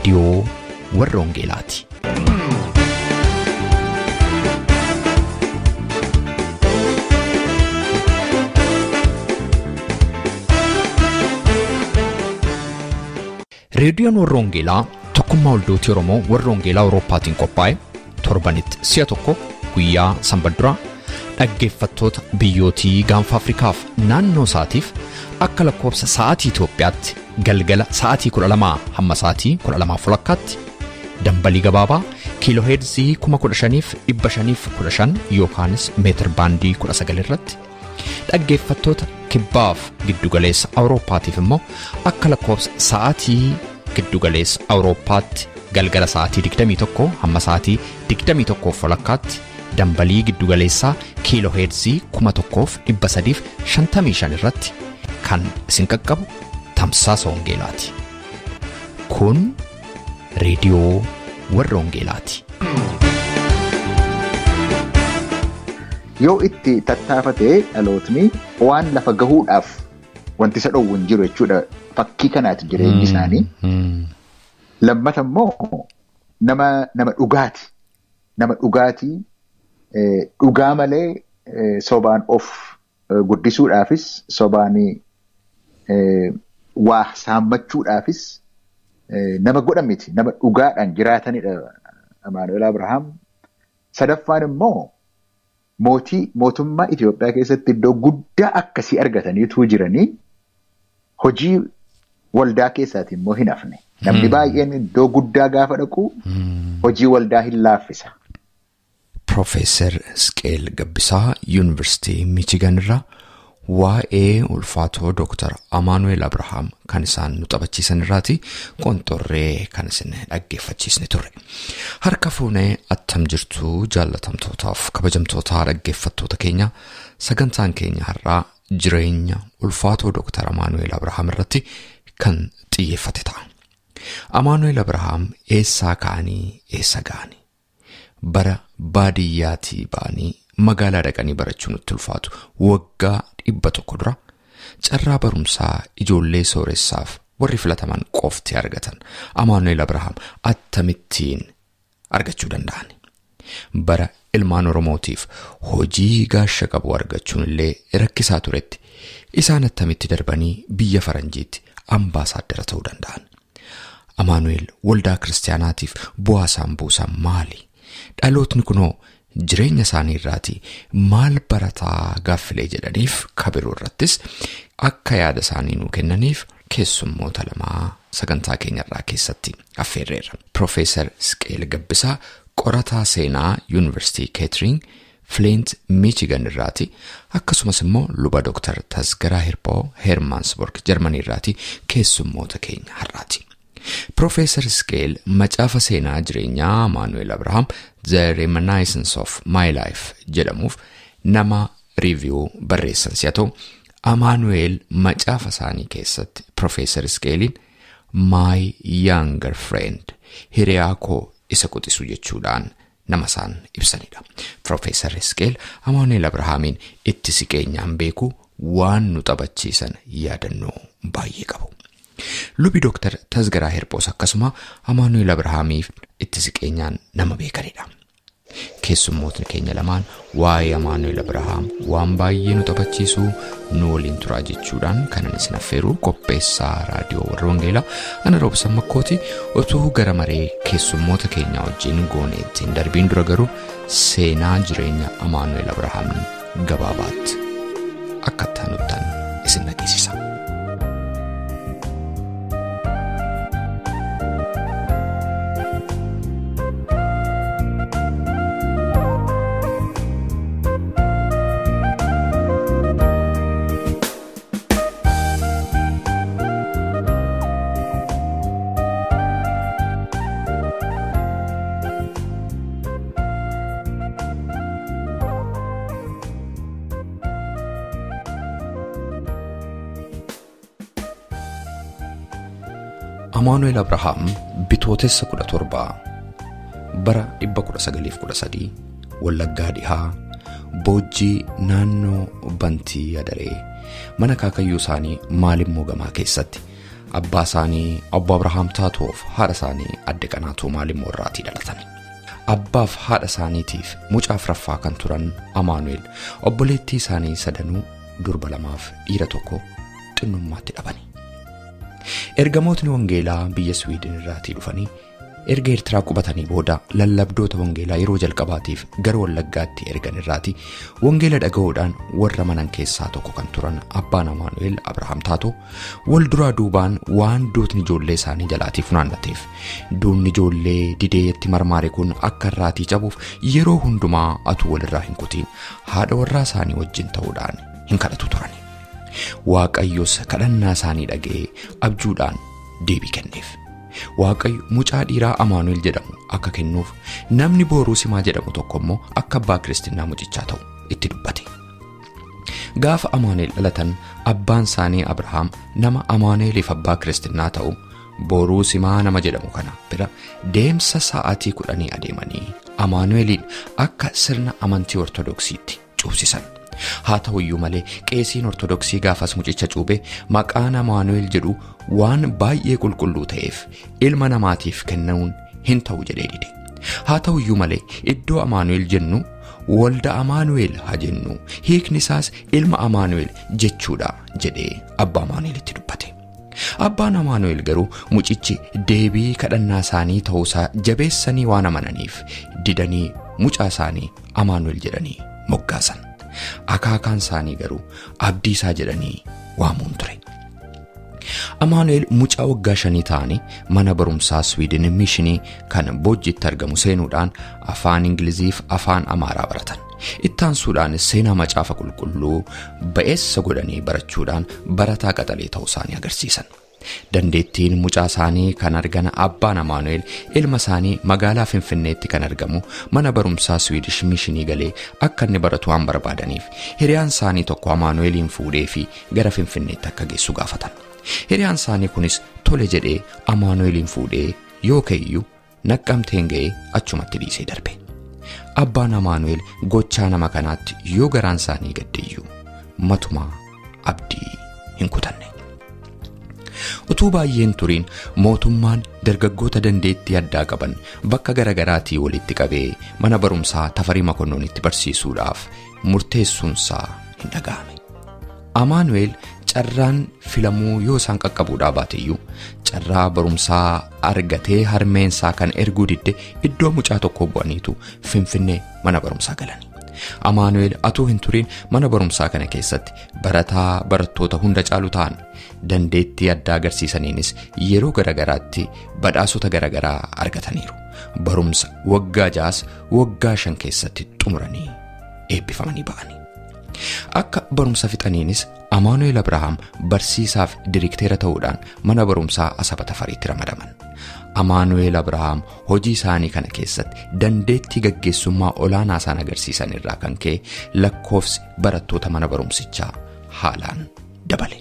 Radio warra Wangeelaati. Reediyoon warra Wangeelaa tokkummaa waldooti Oromoo warra Wangeelaa Awurooppaatiin qophaa'e torbanitti si'a tokko guyyaa Sanbadduraa dhaggeeffattoota biyyootii gaanfa Afrikaaf naannoo isaatiif akka lakkoofsa sa'aatii Itoophiyaatti galgala sa'aatii 12 hamma sa'aatii 12:00tti dambalii gabaabaa kiiloo heerzii 15,515 yookaanis meetir baandii 19 irratti dhaggeeffattoota kibbaaf giddugaleessa Awurooppaatiif immoo akka lakkoofsa sa'aatii giddugaleessa Awurooppaatti galgala sa'aatii 21 hamma sa'aatii 21:00tti dambalii giddugaleessaa kiiloo heerzii 1,355 irratti kan isin qaqqabu tamsaasa Wangeelaati. Kun reediyoo warra Wangeelaati. Yoo itti tattaafatee dhalootni waan lafa gahuudhaaf wanti isa dhowwu hin jiru jechuudha. Fakkii kanaati jireenyi isaanii. Lammata immoo nama dhugaati. Nama dhugaatii dhugaa malee sobaan of guddisuudhaafis sobaanii waa saammachuudhaafis nama godhan miti. Nama dhugaadhaan jiraatanidha Amaanu'eel Abrahaam. Sadaffaan immoo mootummaa Itoophiyaa keessatti iddoo guddaa akkasii argataniitu jiranii hojii waldaa keessaatiin immoo hin hafne. Namni baay'een iddoo guddaa gaafa dhaqu hojii waldaa hin laaffisa. Profeesar Isqeel Gabbisaa Yuunivarsiitii Michigan irraa waa'ee ulfaatoo Dr. Amaanu'eel Abrahaam kan isaan nu taphachiisan irraati qonxorree kan isin dhaggeeffachiisne turre. Harka fuunee attam jirtu jaallatamtootaaf kabajamtoota dhaggeeffattoota keenya sagantaan keenya har'aa jireenya ulfaatoo Dr. Amaanu'eel Abrahaam irratti kan xiyyeeffate ta'a. Amaanu'eel Abrahaam eessaa ka'anii eessa ga'anii? Bara baadiyyaatii ba'anii magaalaa dhaqanii barachuun itti ulfaatu waggaa 100 dura carraa barumsaa ijoollee sooressaaf warri filataman qofti argatan Amaanu'eel Abrahaam attamittiin argachuu danda'an? Bara ilmaan Oromootiif hojii gaasha qabu argachuun illee rakkisaa turetti isaan attamitti darbanii biyya Faranjiitti ambaasaaddara ta'uu danda'an? Amaanu'eel waldaa kiristaanaatiif bu'aa isaan buusan maali? Dhalootni kunoo jireenya isaanii irraati maal barataa gaaffilee jedhaniif kabiroo irrattis akka yaada isaanii nuu kennaniif keessummoota lamaa sagantaa keenya irraa keessatti affeerreerra. Profeesar Isqeel Gabbisaa qorataa seenaa Yuunivarsiitii Keetering Flint Michigan irraati akkasumas immoo luba Dr. Tasgaraa Hirphoo Hermaansborg Jarmanii irraati keessummoota keenya har'aati. Profeesar Isqeel macaafa seenaa jireenyaa Amaanu'eel Abrahaam The Reminiscence of My Life jedhamuuf nama riiviyuu barreessan si'a ta'u Amaanu'eel macaafa isaanii keessatti Profeesar Isqeeliin My Younger Friend hiriyaa koo isa quxisu jechuudhaan nama isaan ibsanidha. Profeesar Isqeel Amaanu'eel Abrahaamiin itti siqeenyaan beeku waan nu taphachiisan yaadannoo baay'ee qabu. Lubi Dr. Tasgaraa Hirphoos akkasuma Amaanu'eel Abrahaamiif itti siqeenyaan nama beekanidha. Keessummootni keenya lamaan waa'ee Amaanu'eel Abrahaam waan baay'ee nu taphachiisu nu waliin turaa jechuudhaan kanan isin affeeru qopheessaa raadiyoo warra Wangeelaa ana Roobsan Makkooti. Utuu gara maree keessummoota keenyaa wajjin gooneetti hin darbiin dura garuu seenaa jireenya Amaanu'eel Abrahaam gabaabaatti akka taanuttan isin dhageessisa. Amaanu'eel Abrahaam bitootessa 17 bara 1913 Wallaggaa dhihaa Boojjii naannoo Bantii Adaree mana kaakayyuu isaanii maalimmoo gamaa keessatti Abbaa isaanii obbo Abrahaam Taatoof haadha isaanii adde Qanaatuu Maalimmoo irraatii dhalatan. Abbaaf haadha isaaniitiif mucaa afuraffaa kan turan Amaanu'eel obboleettii isaanii sadanuu durba lamaaf dhiira tokko xinnummaatti dhabani. Ergamootni wangeelaa biyya Swiidin irraatii dhufanii erga Eertiraa qubatanii booda lallabdoota wangeelaa yeroo jalqabaatiif gara Wallaggaatti ergan irraatii wangeela dhaga'uudhaan warra manan keessaa tokko kan turan abbaan Amaanu'eel Abrahaam Taatoo wal duraa duubaan waan duutni ijoollee isaanii jalaatii funaannateef duunni ijoollee dideetti marmaare kun akka irraatii cabuuf yeroo hundumaa atuu walirraa hin kutiin haadha warraa isaanii wajjin ta'uudhaan hin kadhatu turani. Waaqayyos kadhannaa isaanii dhaga'ee abjuudhaan deebii kenneef. Waaqayyo mucaa dhiiraa Amaanu'eel jedhamu akka kennuuf namni booruu simaa jedhamu tokko immoo akka abbaa kiristinnaa mucichaa ta'u itti dubbate. Gaafa Amaanu'eel dhalatan abbaan isaanii Abrahaam nama Amaanu'eeliif abbaa kiristinnaa ta'u booruu simaa nama jedhamu kana bira deemsa sa'aatii 10 adeemanii Amaanu'eeliin akka sirna amantii ortodoksiitti cuubsisan. Haa ta'uyyuu malee qeesiin ortodoksii gaafas mucicha cuube maqaan Amaanu'eel jedhu waan baay'ee qulqulluu ta'eef ilma namaatiif kennuun hin ta'u jedhee dide. Haa ta'uyyuu malee iddoo Amaanu'eel jennu walda Amaanu'eel haa jennu hiikni isaas ilma Amaanu'eel jechuudha jedhee abbaa Amaanu'eelitti dubbate. Abbaan Amaanu'eel garuu mucichi deebii kadhannaa isaanii ta'uusaa jabeessanii waan amananiif didanii mucaa isaanii Amaanu'eel jedhanii moggaasan. Akaakaan isaanii garuu Abdiisaa jedhanii waamuun ture. Amaanu'eel mucaa waggaa 5 ta'anii mana barumsaa Swiidin mishinii kan Boojjitti argamu seenuudhaan afaan Ingiliziif afaan Amaaraa baratan. Ittaansuudhaan seenaa macaafa qulqulluu ba'eessa godhanii barachuudhaan barataa qaxalee ta'uu isaanii agarsiisan. Dandeettiin mucaa isaanii kan argan abbaan Amaanu'eel ilma isaanii magaalaa Finfinneetti kan argamu mana barumsaa Swiidish mishinii galee akka inni baratu waan barbaadaniif hiriyaan isaanii tokko Amaanu'eeliin fuudhee fi gara Finfinneetti akka geessu gaafatan. Hiriyaan isaanii kunis tole jedhee Amaanu'eeliin fuudhee yoo ka'eyyuu Naqqamteen ga'ee achumatti dhiisee darbe. Abbaan Amaanu'eel gochaa nama kanaatti yoo garaan isaanii gaddeeyyuu matumaa abdii hin kutanne. Utuu baay'een turiin mootummaan dargaggoota dandeettii addaa qaban bakka garagaraatii walitti qabee mana barumsaa Tafarii Makonnoonitti barsiisuudhaaf murteessuunsaa hin dhaga'ame. Amaanu'eel carraan filamuu yoo isaan qaqqabuudhaa baateyyuu carraa barumsaa argatee harmeensaa kan erguu didde iddoo mucaa tokko bu'aniitu Finfinnee mana barumsaa galani. Amaanu'eel atuu hin turiin mana barumsaa kana keessatti barattoota hunda caalu ta'an dandeettii addaa agarsiisaniinis yeroo garagaraatti badhaasota garagaraa argataniiru. Barumsa waggaa 6 waggaa 5 keessatti xumuranii eebbifamanii ba'ani. Akka barumsa fixaniinis Amaanu'eel Abrahaam barsiisaaf direkteera ta'uudhaan mana barumsaa Asaba Tafariitti ramadaman. Amaanu'eel Abrahaam hojii isaanii kana keessatti dandeettii gaggeessummaa olaanaa isaan agarsiisan irraa kan ka'e lakkoofsi barattoota mana barumsichaa haalaan dabale.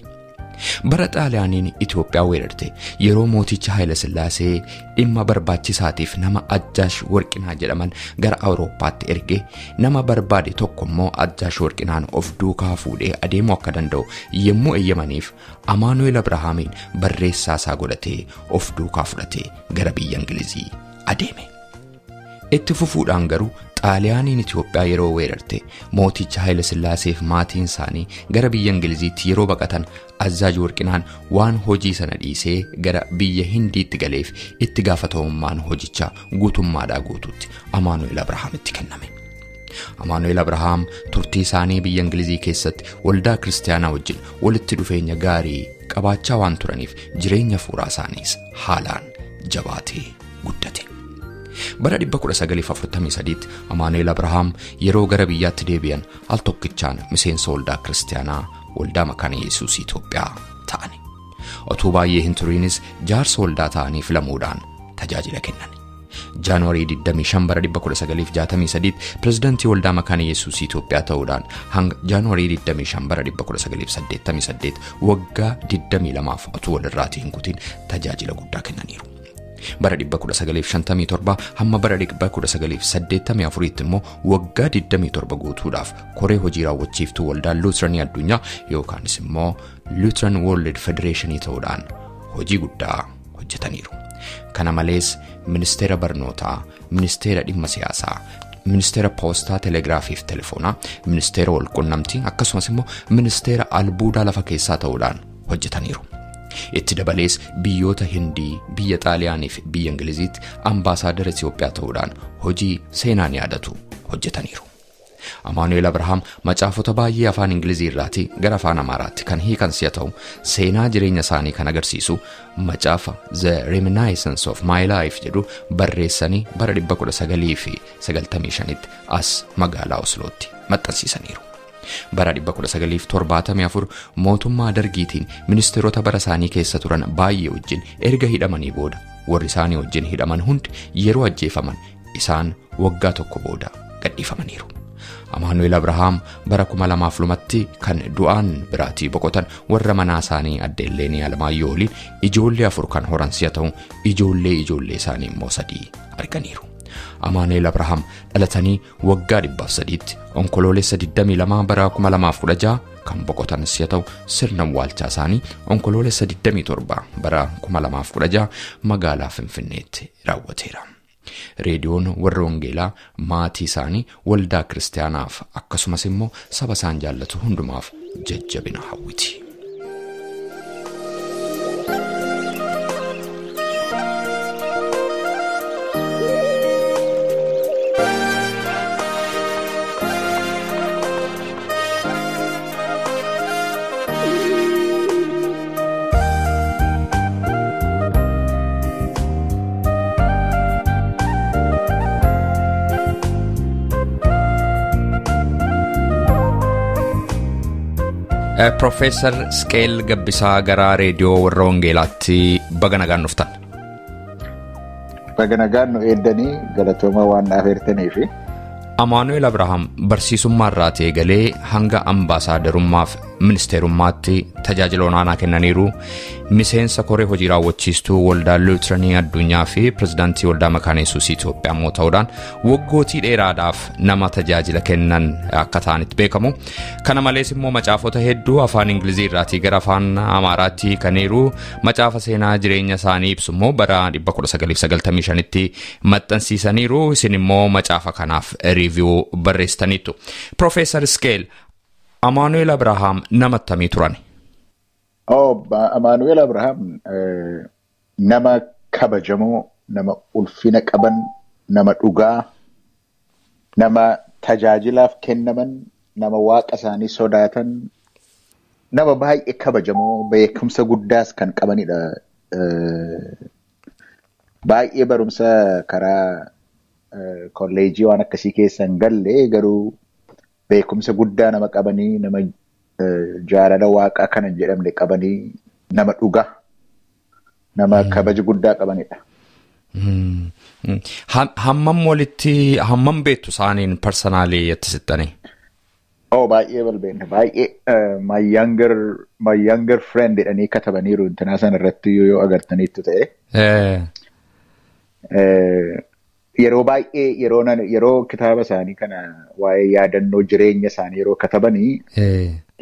Bara Xaaliyaaniin Itoophiyaa weerarte yeroo mooticha Haayile Sillaasee dhimma barbaachisaatiif nama Ajjaash Warqinaa jedhaman gara Awurooppaatti erge nama barbaade tokko immoo Ajjaash Warqinaan of duukaa fuudhee adeemuu akka danda'u yemmuu eeyyamaniif Amaanu'eel Abrahaamiin barreessaa isaa godhatee of duukaa fudhatee gara biyya Ingilizii adeeme. Itti fufuudhaan garuu Xaaliyaaniin Itoophiyaa yeroo weerarte mooticha Haayile Sillaaseef maatiin isaanii gara biyya Ingiliziitti yeroo baqatan Ajjaash Warqinaan waan hojii sana dhiisee gara biyya Hindiitti galeef itti gaafatamummaan hojichaa guutummaadhaa guutuutti Amaanu'eel Abrahaamitti kenname. Amaanu'eel Abrahaam turtii isaanii biyya Ingilizii keessatti waldaa kiristaanaa wajjin walitti dhufeenya gaarii qabaachaa waan turaniif jireenya fuuraa isaaniis haalaan jabaatee guddate. Bara 1943 Amaanu'eel Abrahaam yeroo gara biyyaatti deebi'an al tokkichaan miseensa waldaa kiristaanaa waldaa Makaana Yesuus Itoophiyaa ta'ani. Otuu baay'ee hin turiinis jaarsa waldaa ta'anii filamuudhaan tajaajila kennan. Jaanuwaarii 25 bara 1963 pirezidaantii waldaa Makaana Yesuus Itoophiyaa ta'uudhaan hanga Jaanuwaarii 25 bara 1988 waggaa 22 otuu walirraatii hin kutin tajaajila guddaa kennaniiru. Bara 1957 hamma bara 1984 immoo waggaa 27 guutuudhaaf koree hojii raawwachiiftuu waldaa Luuteranii addunyaa yookaanis immoo Lutheran World Federation ta'uudhaan hojii guddaa hojjetaniiru. Kana malees ministeera barnootaa, ministeera dhimma siyaasaa, ministeera poostaa, telegiraafii fi telefoonaa, ministeera walqunnamtii akkasumas immoo ministeera albuudaa lafa keessaa ta'uudhaan hojjetaniiru. Itti dabalees biyyoota Hindii, biyya Xaaliyaanii fi biyya Ingiliziitti ambaasaaddara Itoophiyaa ta'uudhaan hojii seenaan yaadatu hojjetaniiru. Amaanu'eel Abrahaam macaafota baay'ee afaan Ingilizii irraatii gara afaan Amaaraatti kan hiikan si'a ta'u seenaa jireenya isaanii kan agarsiisu macaafa The Reminiscence of My Life jedhu barreessanii bara 1995tti as magaalaa Oslootti maxxansiisaniiru. Bara 1974 mootummaa Dargiitiin ministeerota bara isaanii keessa turan baay'ee wajjin erga hidhamanii booda warri isaanii wajjin hidhaman hundi yeroo ajjeefaman isaan waggaa tokko booda gadhiifamaniiru. Amaanu'eel Abrahaam bara 2002tti kan du'aan biraatii boqotan warra manaa isaanii adde Eleenii Alamaayyoo waliin ijoollee 4 kan horan si'a ta'u ijoollee isaanii immoo 3 arganiiru. Amaanu'eel Abrahaam dhalatanii waggaa 103tti onkoloolessa 22 bara 2016 kan boqotan si'a ta'u sirna awwaalchaa isaanii onkoloolessa 27 bara 2016 magaalaa Finfinneetti raawwateera. Reediyoon warra Wangeelaa maatii isaanii waldaa kiristaanaaf akkasumas immoo saba isaan jaallatu hundumaaf jajjabina hawwiti. Profeesar Isqeel Gabbisaa gara reediyoo warra Wangeelaatti baga nagaan dhuftan. Baga nagaan nu eeddanii galatooma waan afeertaniif. Amaanu'eel Abrahaam barsiisummaa irraa eegalee hanga ambaasaadarummaaf ministeerummaatti tajaajila olaanaa kennaniiru. Miseensa koree hojii raawwachiistuu waldaa Luutiranii addunyaa fi pirezidaantii waldaa Makaana Yesuus Itoophiyaa immoo ta'uudhaan waggootii dheeraadhaaf nama tajaajila kennan akka ta'anitti beekamu. Kana malees immoo macaafota hedduu afaan Ingilizii irraatii gara afaan Amaaraatti kaniiru. Macaafa seenaa jireenya isaanii ibsu immoo bara 1995tti maxxansiisaniiru. Isin immoo macaafa kanaaf riiviyuu barreessitaniitu. Profeesar Isqeel, Amaanu'eel Abrahaam nama attamii turani? Amaanu'eel Abrahaam nama kabajamoo, nama ulfina qaban, nama dhugaa, nama tajaajilaaf kennaman, nama waaqa isaanii sodaatan, nama baay'ee kabajamoo, beekumsa guddaas kan qabanidha. Baay'ee barumsa karaa kolleejii waan akkasii keessa hin galle garuu beekumsa guddaa nama qabanii, nama jaalala waaqaa kanan jedhamne qabanii, nama dhugaa, nama kabaja guddaa qabanidha. Hammam beektu isaaniin personaalii yattisittanii? Baay'ee balbeenna. Baay'ee my younger friend jedhanii katabaniiru intanaa sana irratti yoo agartaniittu ta'e. Yeroo baay'ee yeroo kitaaba isaanii kana waa'ee yaadannoo jireenya isaanii yeroo katabanii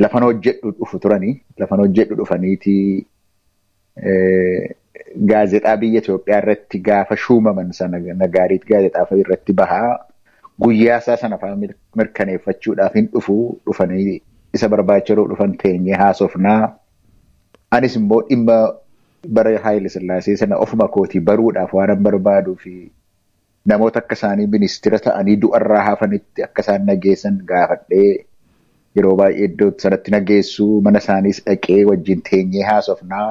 lafan hojjedhu dhufu turanii, lafan hojjedhu dhufaniiti gaazexaa biyya Itoophiyaa irratti gaafa shuumaman sana Nagaariit gaazexaa irratti bahaa guyyaa isaa sana fa'aa mirkaneeffachuudhaaf hin dhufanii isa barbaachisoo dhufan teenyee haasofnaa. Anis immoo dhimma bara Haayile Sillaasee sana ofuma kootii baruudhaaf waan barbaaduu fi namoota akka isaanii ministeera ta'anii du'arraa hafanitti akka isaan nageessan gaafadhee yeroo baay'ee iddoo sanatti nageessu mana isaaniis dhaqee wajjin teenyee haasofnaa.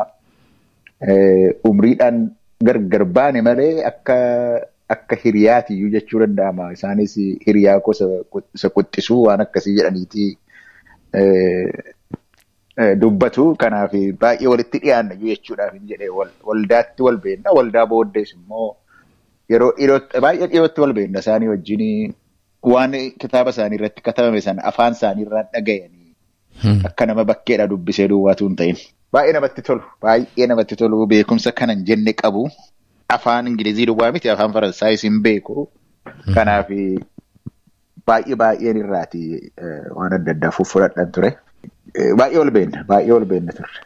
Umriidhaan gargar baane malee akka hiriyaatiyyuu jechuu danda'ama. Isaanis hiriyaa isa quxxisuu waan akkasii jedhaniiti dubbatu. Kanaaf baay'ee walitti dhiyaanna jechuudhaaf hin jedhee waldaatti wal beekna. Waldaa booddees immoo baay'ee dhiyootti wal beekna isaanii wajjin waan kitaaba isaanii irratti katabame sana afaan isaanii irraan dhagayanii akka nama bakkeedha dubbisee duwwaatu hin ta'in. Baay'ee namatti tolu. Baay'ee namatti tolu. Beekumsa kanan jenne qabu. Afaan Ingilizii duwwaa miti afaan Faransaayis hin beeku. Kanaaf baay'een irraati waan adda addaa fudhadhan ture. Baay'ee wal beekna. Baay'ee wal beekna turre.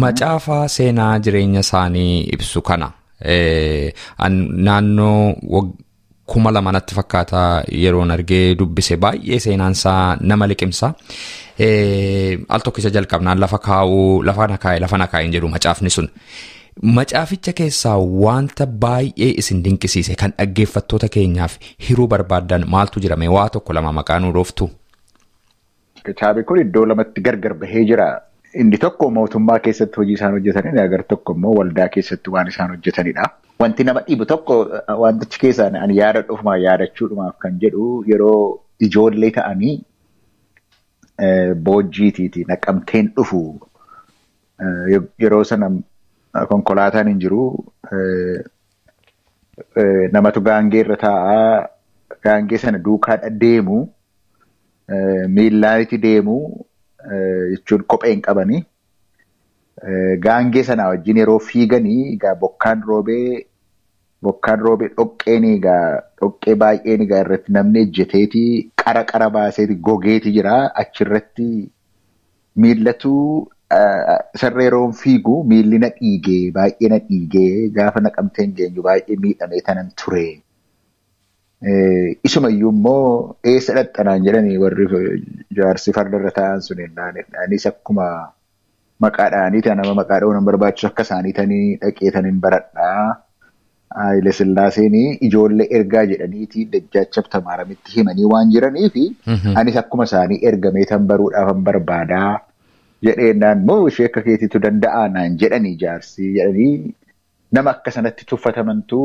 Macaafa seenaa jireenya isaanii ibsu kana naannoo 2000 natti fakkaata yeroon argee dubbise baay'ee seenaansaa nama liqimsa. Al tokkicha jalqabnaan lafa kaa'uu lafa nakaa'een jedhu macaafni sun. Macaaficha keessaa wanta baay'ee isin dinqisiise kan dhaggeeffattoota keenyaaf hiruu barbaadan maaltu jirame waa tokko lama maqaa nuu dhooftu. Kitaabni kun iddoo lamatti gargar bahee jira. Inni tokko mootummaa keessatti hojii isaan hojjetanidha. Agar tokko immoo waldaa keessatti waan isaan hojjetanidha. Wanti nama dhibu tokko wantichi keessaan ani yaadachuudhumaa yaadachuudhumaaf kan jedhu yeroo ijoollee ta'anii boojjiitiiti naqamteen dhufu yeroo sana konkolaataan hin jiru namatu gaangee irra taa'aa gaangee sana duukaa deemu miillaanitti deemu jechuun kophee hin qabanii gaangee sana wajjin yeroo fiiganii egaa bokkaan roobee dhoqqeen egaa dhoqqee baay'een egaa irratti namni ejjeteeti qara baaseeti gogeeti jira achirratti miillatu sarra yeroon fiigu miilli na dhiigee baay'ee na dhiigee gaafa naqamteen geenyu baay'ee miidhamee tanan ture. Isumayyuu immoo eessa dhaxxanaan jedhanii warri jaarsi fardarra taa'an sun anis akkuma maqaadhaanii nama maqaa dha'uu nan barbaachisu akka isaanii tanii dhaqeetaniin baradhaa. Haile Sillaaseen ijoollee ergaa jedhaniiti Dajjaachab Tamaaramitti himanii waan jiraniifi anis akkuma isaanii ergamee tan baruudhaaf barbaadaa jedheenaan moo ishee akka keetiitu danda'aa naan jedhanii jaarsi jedhanii nama akka sanatti tuffatamantu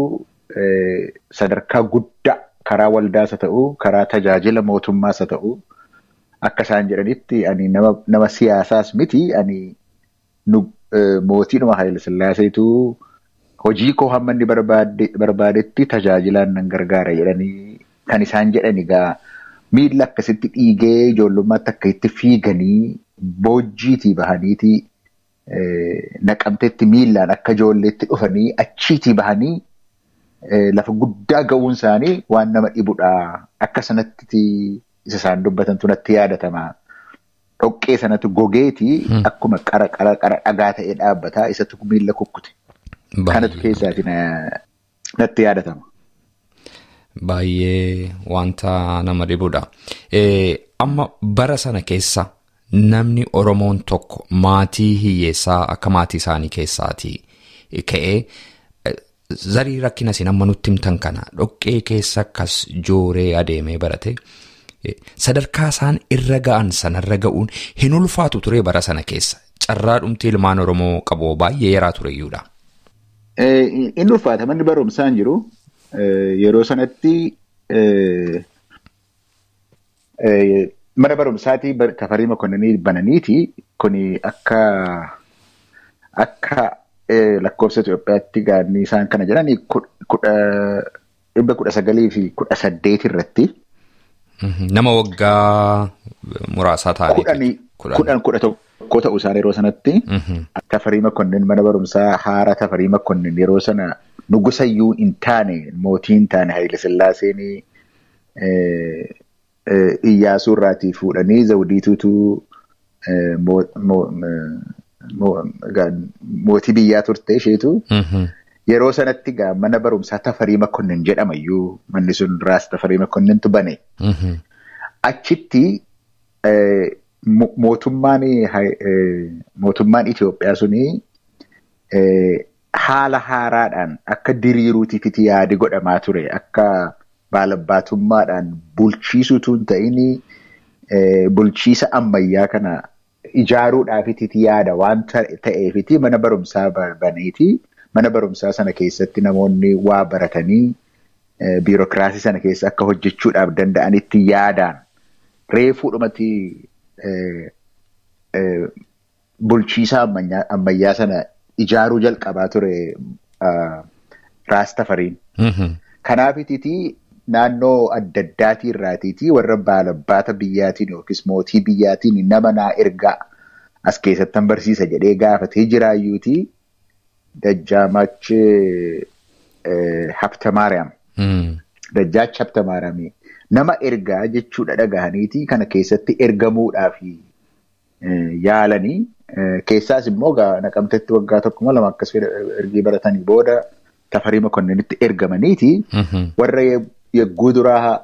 sadarkaa guddaa karaa waldaas haa ta'u karaa tajaajila mootummaas haa ta'u akka isaan jedhanitti ani nama siyaasaas miti ani mootiidhuma Haile Sillaaseetu hojii koo hamma inni barbaadetti tajaajilaan nan gargaara jedhanii kan isaan jedhan egaa miilla akkasitti dhiigee ijoollummaatti akka itti fiiganii boojjiitii bahaniitii naqamteetti miillaan akka ijoolleetti dhufanii achiitii bahanii lafa guddaa ga'uun isaanii waan nama dhibudha. Akka sanatti isa isaan dubbatantu natti yaadatama. Dhoqqee sanatti gogeetii akkuma qara dhagaa ta'ee dhaabbataa isatti miilla kukkute. Kanatu keessaati natti yaadatama. Baay'ee wanta nama dhibudha. Amma bara sana keessa namni Oromoon tokko maatii hiyyeessaa akka maatii isaanii keessaati ka'ee zarii rakkina isin amma nutti himtan kana dhoqqee keessa akkas jooree adeemee barate sadarkaa isaan irra ga'an sanarra ga'uun hin ulfaatu ture bara sana keessa carraa dhumti ilmaan Oromoo qabu baay'ee yaraa tureyyuudha. Inni ulfaata manni barumsaan jiru yeroo sanatti mana barumsaatii Tafarii Makonnanii bananiiti kuni akka lakkoofsa Itoophiyaatti gaanii isaan kana jedhanii 1918 irratti. Nama waggaa muraasaa ta'anii. 11 ta'uu isaan yeroo sanatti. Tafarii Makonnin mana barumsaa haara Tafarii Makonnin yeroo sana nugusayyuu hin taane mootii hin taane Haile Sillaaseen Iyyaasuu irraatii fuudhanii Zawdiituutu mootii biyyaa turte isheetu. Yeroo sanatti mana barumsaa Tafarii Makonnin jedhamayyuu manni sun raas Tafarii Makonnintu bane. Achitti mootummaan Itoophiyaa suni haala haaraadhaan akka diriiruutiifiti yaadi godhamaa ture. Akka baalabbaatummaadhaan bulchiisuutu hin ta'in bulchiisa ammayyaa kana ijaaruudhaafiti yaada waan ta'eefiti mana barumsaa baneeti. Mana barumsaa sana keessatti namoonni waa baratanii biirokiraasii sana keessa akka hojjechuudhaaf danda'anitti yaadaan reefuudhumatti bulchiisa ammayyaa sana ijaaruu jalqabaa ture Raas Tafariin. Kanaafiti naannoo adda addaatii irraatiiti warra baalabbaata biyyaatiin yookiis mootii biyyaatiin nama naa ergaa as keessattan barsiisa jedhee gaafatee jiraayyuuti. Dajjaamach Habtamaariyaam. Dajjaach Habtamaariyaam nama ergaa jechuudha dhagahaniiti kana keessatti ergamuudhaaf yaalanii keessaas immoo Naqamteetti waggaa tokkuma lama akkas ergii baratanii booda Tafarii Mokonniinitti ergamaniiti warra yegguu duraa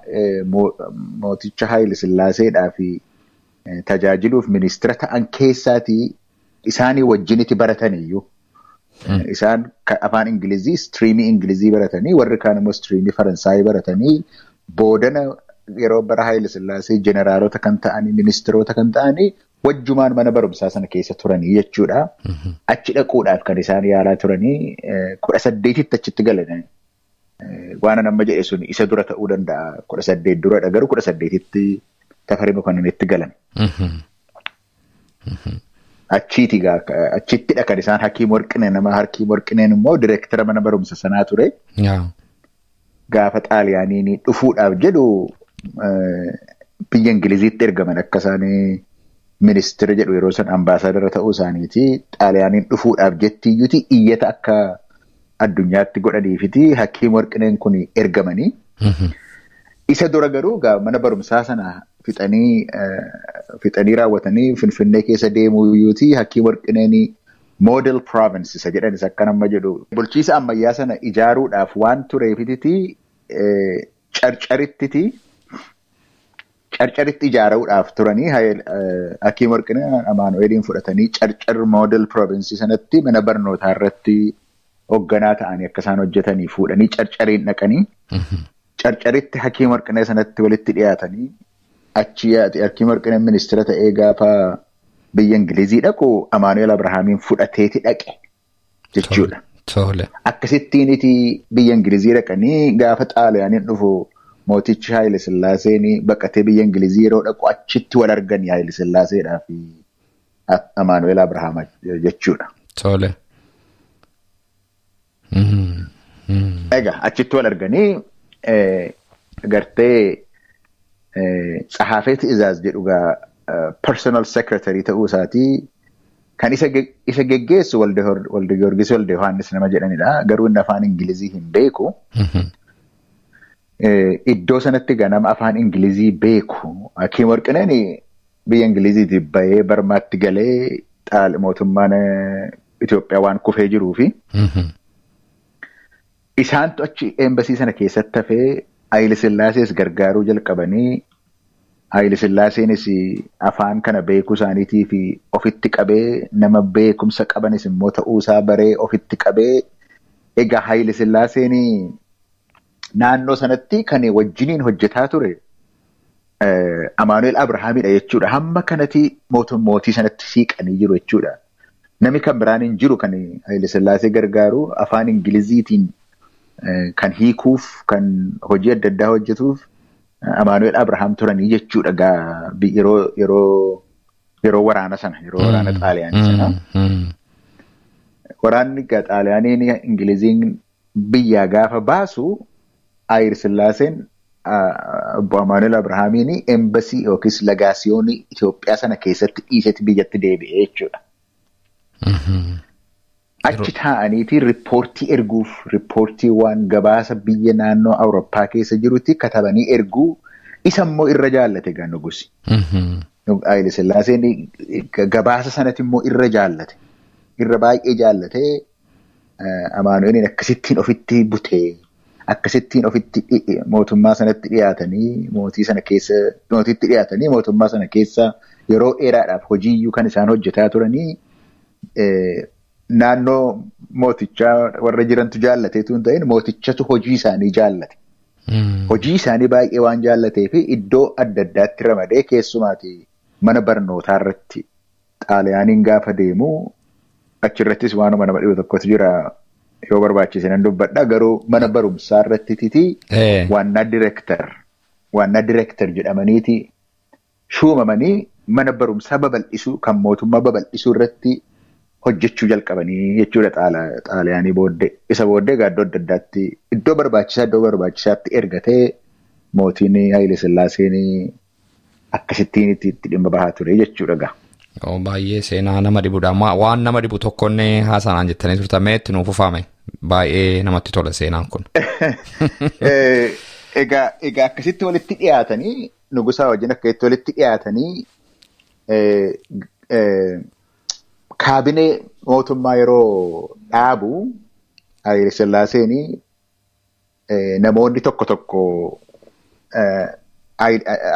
mooticha Haayile Sillaaseedhaa fi tajaajiluuf ministira ta'an keessaatii isaanii wajjinitti barataniyyuu. Isaan afaan Ingilizii istiriimii Ingilizii baratanii warri kaan immoo istiriimii Faransaayii baratanii boodana yeroo bara Haayile Sillaasee jeneraalota kan ta'anii ministiroota kan ta'anii wajjumaan mana barumsaa sana keessa turanii jechuudha. Achi dhaquudhaaf kan isaan yaalaa turanii 18tti achitti galan. Waan amma jedhe sun isa dura ta'uu danda'a 18 duradha garuu 18tti Tafarii Mokonniinitti galan. Achittidha kan isaan Hakiim Warqineen nama Hakiim Warqineen immoo direektara mana barumsa sanaa ture. Gaafa Xaaliyaaniin dhufuudhaaf jedhu biyya Ingiliziitti ergaman akka isaan ministira jedhu yeroo san ambaasaadara ta'uu isaaniiti. Xaaliyaaniin dhufuudhaaf jettiyyuuti iyyata akka addunyaatti godhaniifiti Hakiim Warqineen kun ergamanii. Isa dura garuu mana barumsaa sana fixanii raawwatanii Finfinnee keessa deemuu iyyuuti Hakiim Warqineen model province isa jedhanis akka nama jedhu bulchiisa ammayyaa sana ijaaruudhaaf waan tureefiti carcaritti ijaaruudhaaf turanii Hakiim Warqineen Amaanu'eeliin fudhatanii carcar model province sanatti mana barnootaa irratti hoogganaa ta'anii akka isaan hojjetanii fuudhanii carcariin dhaqanii. Carcaritti Hakiim Warqinee sanatti walitti dhiyaatanii achi Hakiim Warqineen ministira ta'ee gaafa biyya Ingilizii dhaqu Amaanu'eel Abrahaamiin fudhateeti dhaqe jechuudha. Akkasittiiniti biyya Ingilizii dhaqanii gaafa Xaaliyaaniin dhufu mootichi Haayile Sillaaseen baqatee biyya Ingilizii yeroo dhaqu achitti wal arganii Haayile Sillaaseedhaa fi Amaanu'eel Abrahaam jechuudha. Egaa achitti wal arganii gartee Tsahaafee Ti'izaaz jedhugaa personal secretary ta'uu isaatii kan isa geggeessu Walde Giyoorgis Walde Yohaannis nama jedhanidha. Garuu inni afaan Ingilizii hin beeku. Iddoo sanatti ganama afaan Ingilizii beeku. Hakiim Warqineen biyya Ingiliziitii bahee Barmaatti galee mootummaan Itoophiyaa waan kufee jiruufi. Isaantu achi eembasii sana keessatti hafee Haayile Sillaasees gargaaruu jalqabanii Haayile Sillaaseenis afaan kana beekuu isaaniitii fi ofitti qabee nama beekumsa qabanis immoo ta'uusaa baree ofitti qabee egaa Haayile Sillaaseen naannoo sanatti kan wajjiniin hojjetaa ture Amaanu'eel Abrahaamidha jechuudha. Hamma kanatti mootii sanatti siiqanii jiru jechuudha. Namni kan biraan hin jiru kan Haayile Sillaasee gargaaru afaan Ingiliziitiin kan hiikuuf kan hojii adda addaa hojjetuuf Amaanu'eel Abrahaam turanii jechuudha yeroo waraana sana yeroo waraana Xaaliyaanii sana. Waraanni Xaaliyaaniin Ingiliziin biyyaa gaafa baasu Haayile Sillaaseen Amaanu'eel Abrahaamiin eembasii yookiis lagaasiyoonii Itoophiyaa sana keessatti dhiisetti biyyatti deebi'ee jechuudha. Achi taa'aniiti riippoortii erguuf riippoortiiwwan gabaasa biyya naannoo Awurooppaa keessa jirutti katabanii erguu isa immoo irra jaallate gaa nugusi. Haayile Sillaaseen gabaasa sanatti immoo irra jaallate. Irra baay'ee jaallatee Amaanu'eeliin akkasittiin ofitti butee akkasittiin ofitti mootummaa sanatti dhiyaatanii mootiitti dhiyaatanii mootummaa sana keessa yeroo dheeraadhaaf hojiiyyuu kan isaan hojjetaa turanii. Naannoo mootichaa warra jirantu jaallateetu hin ta'in mootichatu hojii isaanii jaallate. Hojii isaanii baay'ee waan jaallatee fi iddoo adda addaatti ramadee keessumaati mana barnootaa irratti Xaaliyaaniin gaafa deemu achirrattis waanuma nama dhibu tokkotu jira yoo barbaachise nan dubbadha garuu mana barumsaa irratti titi waannaa direektar jedhamaniiti shuumamanii mana barumsaa babal'isuu kan mootummaa babal'isuu irratti hojjechuu jalqabanii jechuudha Xaaliyaanii booddee. Isa booddee iddoo adda addaatti iddoo barbaachisaatti ergatee mootiin Haayile Sillaaseen akkasittiin itti dhimma bahaa ture jechuudha gaa. Baay'ee seenaa nama dhibudha. Waan nama dhibu tokkonne haasa'aan jettanii turtamee itti nuuf ufame. Baay'ee namatti tola seenaan kun. Egaa akkasitti walitti dhiyaatanii nugusaa wajjin akkasitti walitti dhiyaatanii kaabinee mootummaa yeroo dhaabu Haayile Sillaaseen namoonni tokko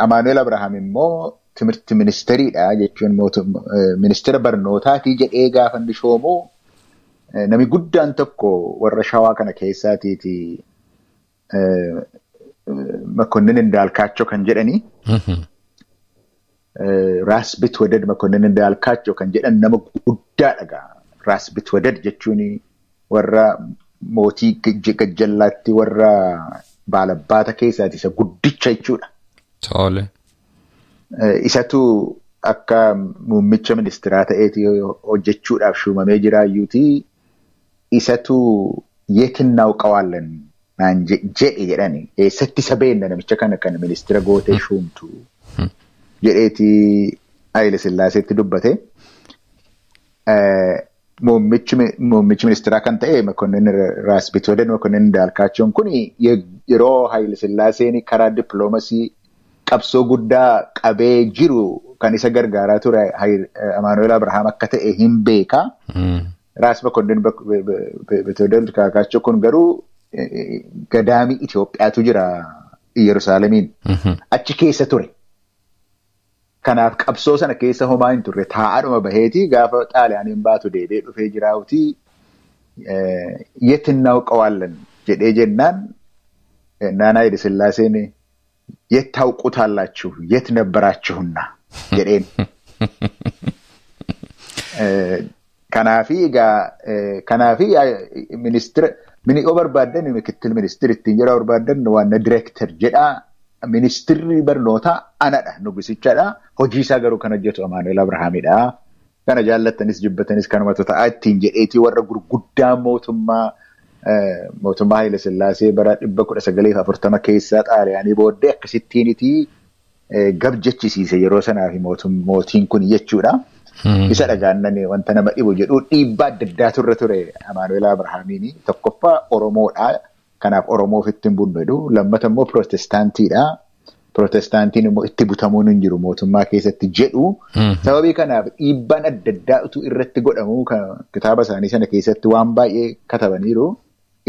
Amaanu'eel Abrahaam immoo timirti ministeriidha jechuun ministeera barnootaatii jedhee gaafa inni shoomu namni guddaan tokko warra shawaa kana keessaatiiti Makonnin Indaalkaachoo kan jedhani. Raas Bitwadad Makonnin Indaalkaachoo kan jedhan nama guddaadha. Raas Bitwadad jechuun warra mootii gajjallaatti warra baalabbaata keessaati isa guddicha jechuudha. Tole. Isatu akka muummicha ministeeraa ta'eeti hojjechuudhaaf shuumamee jiraayyuuti. Isatu yeetinnaa qawaallan naan jedhe jedhani. Eessatti isa beenna namicha kana ministeera gootee shuumtu jedheeti Haayile Sillaaseetti dubbate. Muummichi ministeeraa kan ta'e Makonnin Raas Bitwadad Makonnin Indaalkaachoon kun yeroo Haayile Sillaaseen karaa dippiloomasii qabsoo guddaa qabee jiru kan isa gargaaraa ture Amaanu'eel Abrahaam akka ta'e hin beeka. Raas Makonnin Bitwadad Kaakaachoo kun garuu gadaamii Itoophiyaatu jira Yerusaalemiin. Achi keessa ture. Kanaaf qabsoo sana keessa homaa hin turre taa'aadhuma baheeti gaafa Xaaliyaaniin baatu deebi'ee dhufee jiraawuti yeetinnaa qawaallan jedhee jennaan Haayile Sillaaseen የት ታውቁታላችሁ የት ነበራችሁና jedheen kanaafi ministeera mini barbaadan mikittil ministeerittiin jedha barbaadan waan director jedha ministeerri barnootaa anadha nugusichadha hojii isaa garuu kan hojjetu Amaanu'eel Abrahaamidha kana jaallattanis jibbatanis kanuma ta'aa ittiin jedheeti warra gurguddaa mootummaa Haayile Sillaasee bara 1940 keessa Xaaliyaanii booddee akkasittiiniti gab jechisiise yeroo sanaa fi mootiin kun jechuudha. Isa dhagaannani wanta nama dhibu jedhu dhiibbaa adda addaa ture Amaanu'eel Abrahaamiin tokkoffaa Oromoodha. Kanaaf Oromoo ofitti hin bunnu jedhu. Lammata immoo Pirootestaantiidha. Pirootestaantiin immoo itti butamuun hin jiru mootummaa keessatti jedhu. Sababii kanaaf dhiibbaan adda addaa utuu irratti godhamu kitaaba isaanii sana keessatti waan baay'ee katabaniiru.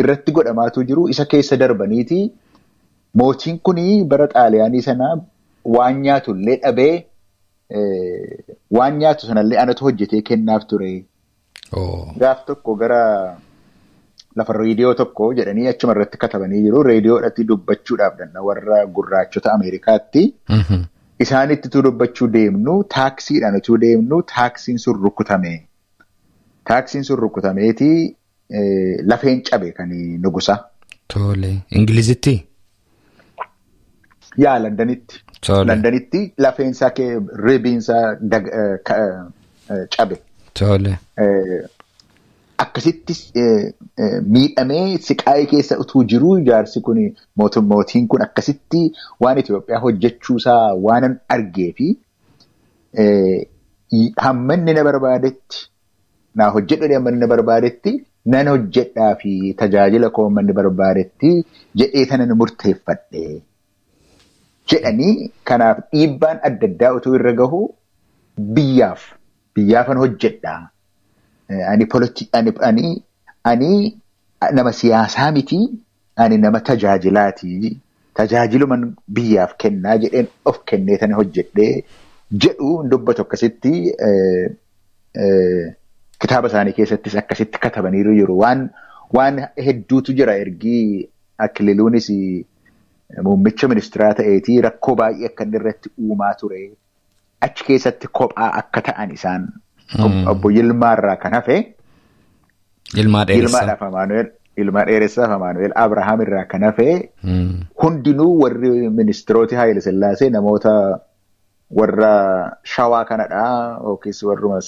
Irratti godhamaatu jiru isa keessa darbaniiti mootiin kuni bara Xaaliyaanii sana waan nyaatullee dhabee waan nyaatu sanallee anatu hojjetee kennaaf ture. Gaaf tokko gara lafa reediyoo tokko jedhanii achuma irratti katabanii jiru. Reediyoodhaatti dubbachuudhaaf danna warra gurraachota Ameerikaatti. Isaanitti dubbachuu deemnu taaksiidhaan utuu deemnu taaksiin sun rukutame. Taaksiin sun rukutameeti. Lafeen cabe kan nugusa. Tole. Ingilizitti? Yaa Londanitti. Tole. Londanitti lafeensaa ribiinsaa cabe. Tole. Akkasitti miidhamee siqaayii keessa utuu jiru jaarsi kun mootiin kun akkasitti waan Itoophiyaa hojjechuusaa waanan argee fi hammanni na barbaadetti naa hojjedhu hammanni na barbaadetti. Nan hojjedhaa fi tajaajila koo manni barbaadetti jedhee sana murteeffadhe jedhanii kanaaf dhiibbaan adda addaa utuu irra gahu biyyaafan hojjedhaa. Ani nama siyaasaa miti ani nama tajaajilaati. Tajaajiluman biyyaaf kennaa jedheen of kennee sana hojjedhee jedhu dubbatu akkasitti. Kitaaba isaanii keessattis akkasitti katabaniiru jiru. Waan hedduutu jira ergii Akililuunis muummicha ministeeraa ta'eetii rakkoo baay'ee akka inni irratti uumaa ture. Achi keessatti kophaa akka ta'an isaan obbo Yilmaarraa kan hafe. Ilmaa dheeressaaf Amaanu'eel Abrahaam irraa kan hafe. Hundinuu warri ministeerota Haayile Sillaasee namoota warra shawaa kanadha yookiis warruma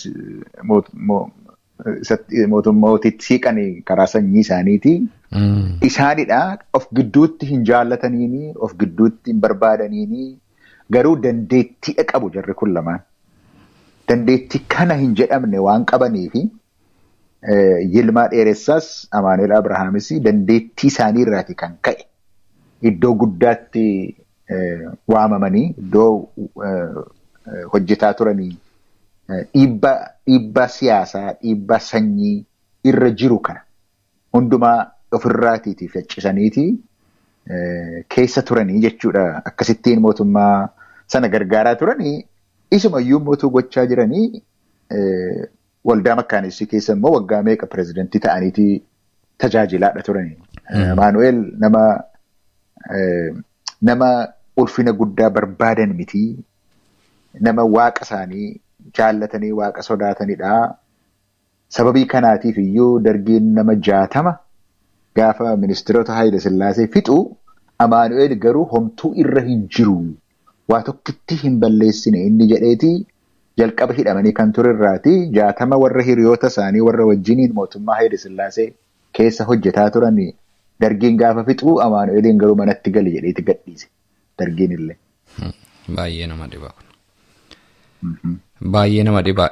mootitti siiqanii karaa sanyii isaaniiti. Isaanidha of gidduutti hin jaallataniini of gidduutti hin barbaadaniini garuu dandeettiidha qabu jarri kun lamaan. Dandeettii kana hin jedhamne waan qabaniifi Yilmaa dheeressaas Amaanu'eel Abrahaamis dandeettii isaanii irraati kan ka'e iddoo guddaatti waamamanii iddoo hojjetaa turanii dhiibbaa siyaasaa, dhiibbaa sanyii irra jiru kana hundumaa ofirraatiitiif faccisaniiti keessa turanii jechuudha. Akkasittiin mootummaa sana gargaaraa turanii isumayyuu mootuu gochaa jiranii waldaa makaaneessii keessa immoo waggaa meeqa pireezidantii ta'aniiti tajaajilaadha turanii. Amaanu'eel nama ulfina guddaa barbaadan miti. Nama waaqa isaanii jaallatanii waaqa sodaatanidha. Sababii kanaatiif iyyuu dargiin nama 60 gaafa ministeerota Haayile Sillaasee fixu Amaanu'eel garuu homtuu irra hin jiru. Waa tokkitti hin balleessine inni jedheeti jalqaba hidhamanii kan turerraati 60 warra hiriyoota isaanii warra wajjiniin mootummaa Haayile Sillaasee keessa hojjetaa turan dargiin gaafa fixu Amaanu'eeliin garuu manatti gali jedheeti gadhiise dargiin illee. Baay'ee nama dhiba. Baay'ee nama dhiba.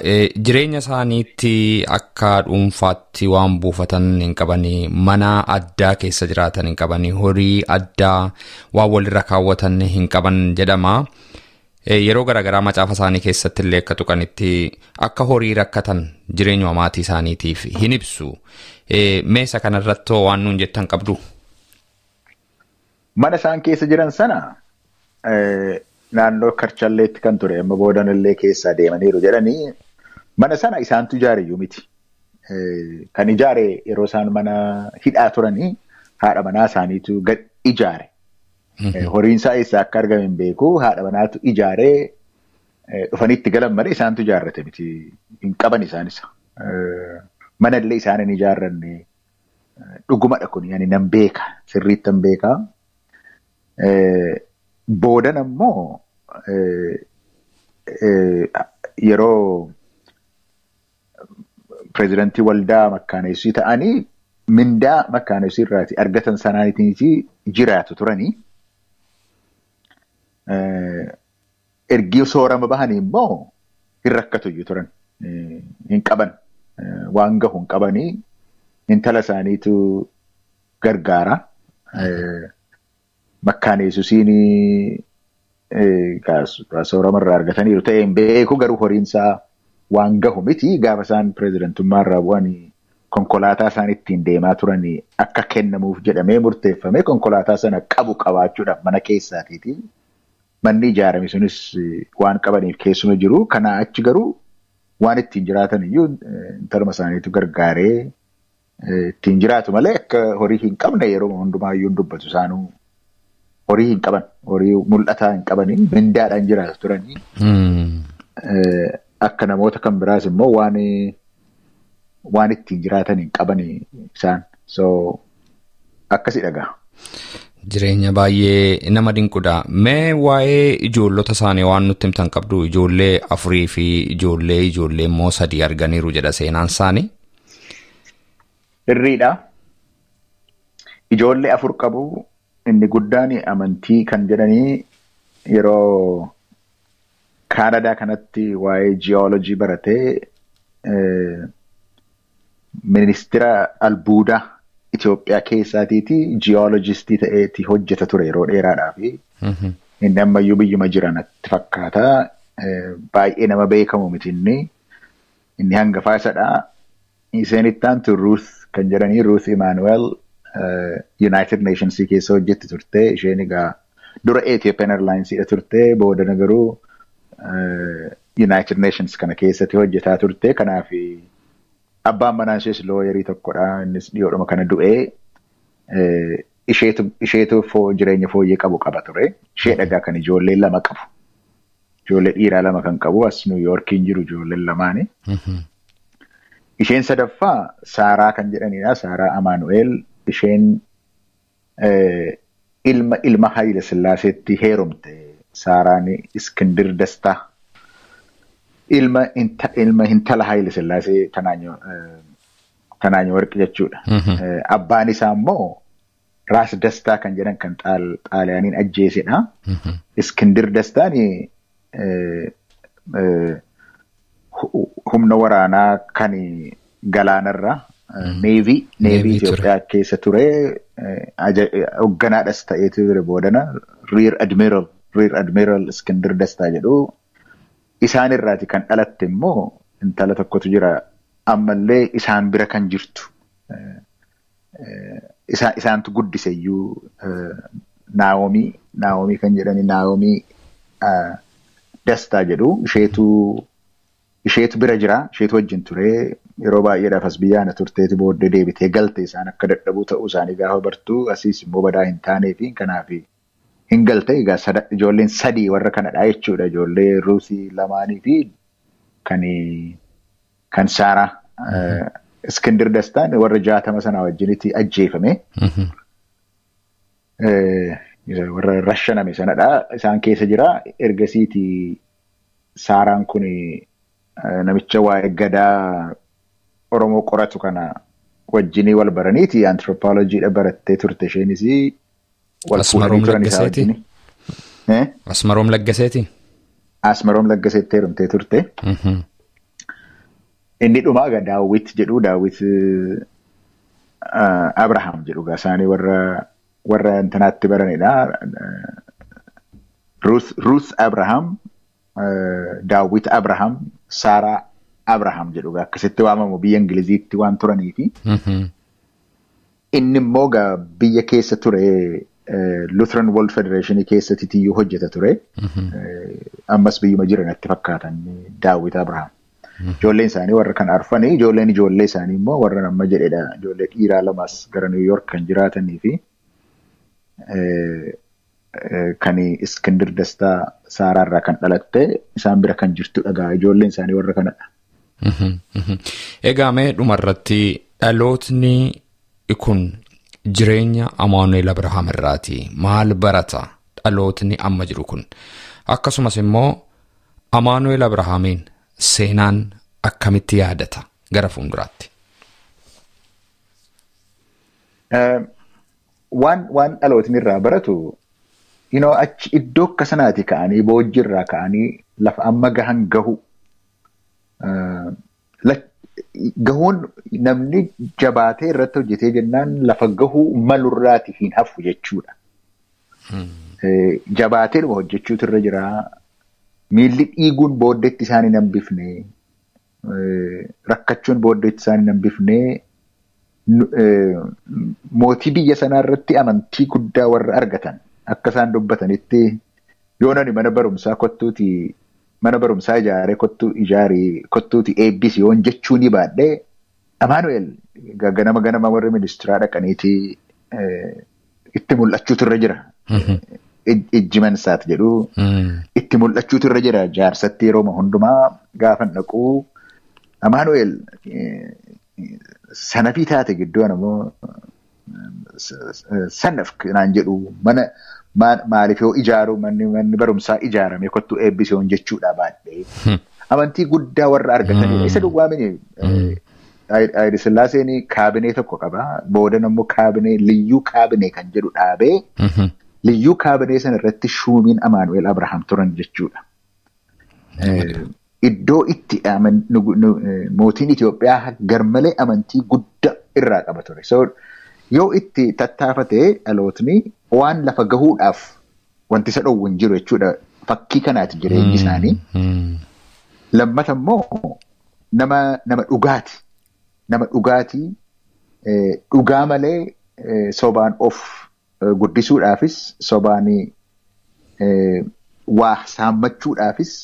Jireenya isaaniitti akka dhuunfaatti waan buufatan hin qabanii, mana addaa keessa jiraatan hin qabanii, horii addaa waan walirra kaawwatan hin qaban jedhama. Yeroo garaagaraa macaafa isaanii keessatti illee akka tuqanitti akka horii rakkatan jireenya maatii isaaniitiif hin ibsu. Meesa kanarratti waan nuun jettan qabdu? Mana isaan keessa jiran sana naannoo Karchalleetti kan ture amma boodan illee keessaa deemaniiru jedhanii mana sana isaantu ijaaree miti. Kan ijaare yeroo isaan mana hidhaa turanii haadha manaa isaaniitu gad ijaare. Horiin isaa eessaa akka argame hin beeku haadha manaatu ijaaree dhufanitti galan malee isaantu ijaarrate miti. Hin qaban isaanis. Mana illee isaan hin ijaarranne dhugumadha kun yani nan beeka sirriitti nan beeka. Boodan ammoo yeroo pireezidantii waldaa makaaneessii ta'anii mindaa makaaneessii irraati argatan sanaaniitiiniti jiraatu turanii. Ergi soorama bahanii immoo hin rakkatu turan. Hin qaban. Waan gahu hin qabanii intala isaaniitu gargaara. Makaaneessuusiin soorama irraa argataniiru ta'ee hin beeku garuu horiinsaa waan gahu miti. Gaafa isaan pireezidantummaa irraa bu'anii konkolaataa isaan ittiin deemaa turanii akka kennamuuf jedhamee murteeffame konkolaataa sana qabaachuudhaaf mana keessaatiiti. Manni ijaarame sunis waan qabaniif keessuma jiru. Kanaa achi garuu waan ittiin jiraatan iyyuu intaluma isaaniitu gargaaree ittiin jiraatu malee akka horii hin qabne yeroo hundumaayyuu dubbatu isaanuu. Horii hin qaban, horii mul'ataa hin qabanii mindaadhaan jiraatu turanii. Akka namoota kan biraas immoo waan ittiin jiraatan hin qabanii isaan. So akkasii dhagaa. Jireenya baay'ee nama dinqudha. Mee waa'ee ijoollota isaanii waan nutti himtan qabdu? Ijoollee 4 fi ijoollee immoo 3 arganiiru jedha seenaan isaanii. Hirriidha. Ijoollee 4 qabu. Inni guddaan amantii kan jedhanii yeroo Kaanadaa kanatti waa'ee jiyoolojii baratee ministeera albuudaa Itoophiyaa keessaatiiti jiyoolojistii ta'eeti hojjeta ture yeroo dheeraadhaaf. Inni ammayyuu biyyuma jiranatti fakkaata. Baay'ee nama beekamu miti inni hangafaa isadha. Isheen ittaantu Ruth kan jedhanii Ruth Emmanuel. United Nations keessa hojjetti turte. Isheen egaa dura Ethiopian Airlines turte. Boodana garuu United Nations kana keessatti hojjetaa turte. Kanaaf abbaan manaa ishees looyerii tokkodha. Innis dhiyoodhuma kana du'ee isheetu jireenya fooyyee qabu qaba ture. Ishee dhagaa kan ijoollee 2 qabu. Ijoollee dhiiraa 2 kan qabu as New Yorkiin jiru ijoolleen 2. Isheen sadaffaa Saaraa kan jedhanidha. Saaraa Amaanu'eel. Isheen ilma Haayile Sillaaseetti heerumte. Saaraan Iskindir Dastaa. Ilma intala Haayile Sillaasee Tanaanyoo Warqi jechuudha. Abbaan isaa immoo Raas Dastaa kan jedhan kan Xaaliyaaniin ajjeesedha. Iskindir Dastaan humna waraanaa kan galaanarra. Neevii Itoophiyaa keessa ture hogganaadhas ta'ee ture boodana Rear Admiral Iskindir Dastaa jedhu isaan irraati kan dhalatte immoo intala tokkotu jira ammallee isaan bira kan jirtu. Isaantu guddiseyyuu Naa'omii kan jedhani Naa'omii Dastaa jedhu isheetu bira jira. Isheetu wajjin ture yeroo baay'eedhaaf as biyyaana turteeti booddee deebitee galte isaan akka dadhabuu ta'uu isaanii gaafa bartuu asiis immoo badaa hin taaneefi kanaaf hin galte. Egaa ijoolleen 3 warra kanadhaa jechuudha. Ijoollee Ruusii 2 fi kan Saaraa. Iskindir Dastaan warra 60 sana wajjinitti ajjeefame. Warra rashaname sanadha. Isaan keessa jira. Ergasiiti Saaraan kun namicha waa'ee gadaa Oromoo qoratu kana wajjinii wal baraniiti. Anthropologiidha barattee turte isheenis. Asmaroom Laggaseeti. Asmaroom Laggaseeti. Asmaroom Laggaseetti heerumtee turte. Inni dhumaa egaa Daawit jedhu Daawit Abrahaam jedhu isaanii warra intanaatti baranidha. Ruth Abrahaam, Daawit Abrahaam, Saaraa Abrahaam jedhu akkasitti waamamu biyya Ingiliziitti waan turaniifi. Inni immoo biyya keessa ture Lutheran World Federation keessatti tiyyuu hojjeta ture. Ammas biyyuma jiranatti fakkaatan Daawit Abrahaam. Ijoolleen isaanii warra kan arfanii ijoollee isaanii immoo warra nama jedhedha. Ijoollee dhiiraa 2 gara New York kan jiraatanii fi kan Iskindir Dastaa Saaraarraa kan dhalatte isaan bira kan jirtudha. Ijoolleen isaanii warra kanadha. Egaa mee dhumarratti dhalootni kun jireenya Amaanu'eel Abrahaam irraati maal barata dhalootni amma jiru kun? Akkasumas immoo Amaanu'eel Abrahaamiin seenaan akkamitti yaadata gara fuulduraatti? Waan dhalootni irraa baratu achi iddoo akka sanaati ka'anii boojjii irraa ka'anii lafa amma gahan gahuun namni jabaatee irratti hojjetee jennaan lafa gahuu malurraati hin hafu jechuudha. Jabaatee dhuma hojjechuutu irra jira. Miilli dhiiguun booddeetti isaanii hin hambifne. Rakkachuun booddeetti isaanii hin hambifne. Mootii biyya sanaa irratti amantii guddaa warra argatan akka isaan dubbatanitti yoo nani mana barumsaa ijaaree kottuuti eebbisi yoon jechuu ni baadhee Amaanu'eel ganama warri ministiraa dhaqaniiti itti mul'achuutu irra jira. Ijjimansaat jedhu itti mul'achuutu irra jira. Jaarsatti yeroo hundumaa gaafan dhaquu Amaanu'eel sanafii taate gidduun ammoo sanaf naan jedhu maaliif yoo ijaaru manni barumsaa ijaaramee kottu eebbisoon jechuudha baadhee amantii guddaa warra argatanidha. Isa duwwaamini Hayile Sillaaseen kaabinee tokko qaba. Boodan ammoo liyyuu kaabinee kan jedhu dhaabee liyyuu kaabinee sana irratti shuumiin Amaanu'eel Abrahaam turan jechuudha. Iddoo itti mootiin Itoophiyaa garmalee amantii guddaa irraa qaba ture. Yoo itti tattaafatee dhalootni waan lafa gahuudhaaf wanti isa dhowwu hin jiru jechuudha. Fakkii kanaati jireenyi isaanii. Lammata immoo nama dhugaati. Nama dhugaatii dhugaa malee sobaan of guddisuudhaafis sobaan waa saammachuudhaafis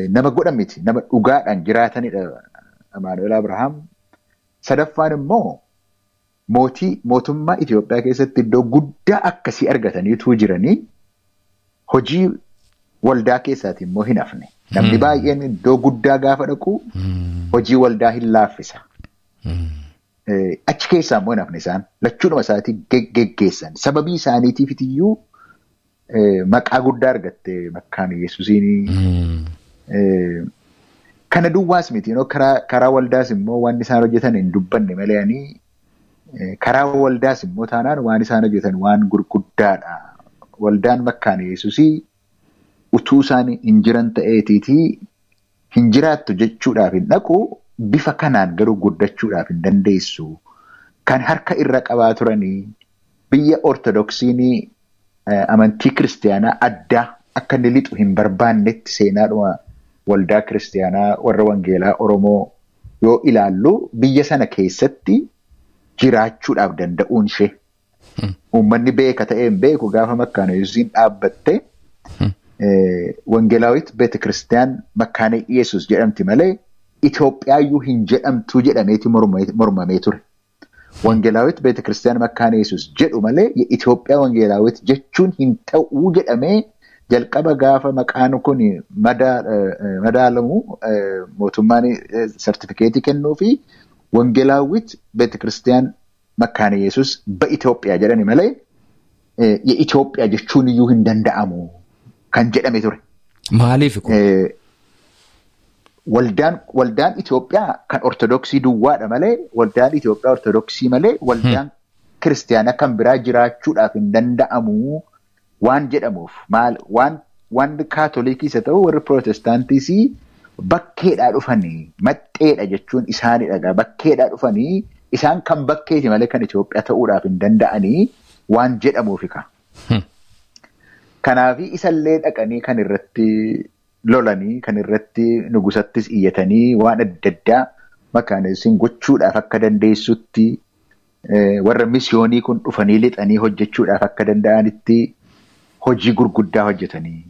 nama godhan miti. Nama dhugaadhaan jiraatanidha Amaanu'eel Abrahaam. Sadaffaan immoo mootummaa Itoophiyaa keessatti iddoo guddaa akkasii argataniitu jiranii hojii waldaa keessaati immoo hin hafne. Namni baay'een iddoo guddaa gaafa dhaqu hojii waldaa hin laaffisa. Achi keessaa immoo hin hafne isaan lachuudhuma isaatii geggeessan. Sababii isaaniitiif iyyuu maqaa guddaa argatte makkaan Yesuusiin. Kana duwwaas miti karaa waldaas immoo waan isaan hojjetan hin dubbanne malee karaa waldaas immoo taanaan waan isaan hojjetan waan gurguddaadha. Waldaan makkaan Yesuusii utuu isaan hin jiran ta'eetiitii hin jiraattu jechuudhaaf hin dhaqu bifa kanaan garuu guddachuudhaaf hin dandeessu. Kan harka irra qabaa turanii biyya Ortodoksiinii amantii kiristaanaa addaa akka inni lixu hin barbaannetti seenaadhuma waldaa kiristaanaa warra wangeelaa Oromoo yoo ilaallu biyya sana keessatti jiraachuudhaaf danda'uun ishee. Uummanni beeka ta'een beeku gaafa Makkaana Yesuusiin dhaabbatte wangeelaawit beeta kiristiyaan Makkaana Yesuus jedhamti malee Itoophiyaayyuu hin jedhamtuu jedhameeti mormamee ture. Wangeelaawit beeta kiristiyaan Makkaana Yesuus jedhu malee Itoophiyaa wangeelaawit jechuun hin ta'uu jedhamee jalqaba gaafa maqaan kun madaalamu mootummaan sartifikeetii kennuu fi wangeelaawit beeta kiristiyaan Makkaana Yesuus Itoophiyaa jedhani malee Itoophiyaa jechuun iyyuu hin danda'amu kan jedhame ture. Maaliif kun? Waldaan Itoophiyaa kan Ortodoksii duwwaadha malee waldaan Itoophiyaa Ortodoksii malee waldaan kiristaanaa kan biraa jiraachuudhaaf hin danda'amu waan jedhamuuf waan kaatolikiis haa ta'u warri pirootestaantiis bakkeedhaa dhufanii maxxeedha jechuun isaanidha. Bakkeedhaa dhufanii isaan kan bakkeeti malee kan Itoophiyaa ta'uudhaaf hin danda'anii waan jedhamuufika. Kanaafi isallee dhaqanii kan irratti lolanii kan irratti nugusattis iyyatanii waan adda addaa Makkaana Yesuusiin gochuudhaaf akka dandeessutti warra misyoonii kun dhufanii lixanii hojjechuudhaaf akka danda'anitti hojii gurguddaa hojjetanii.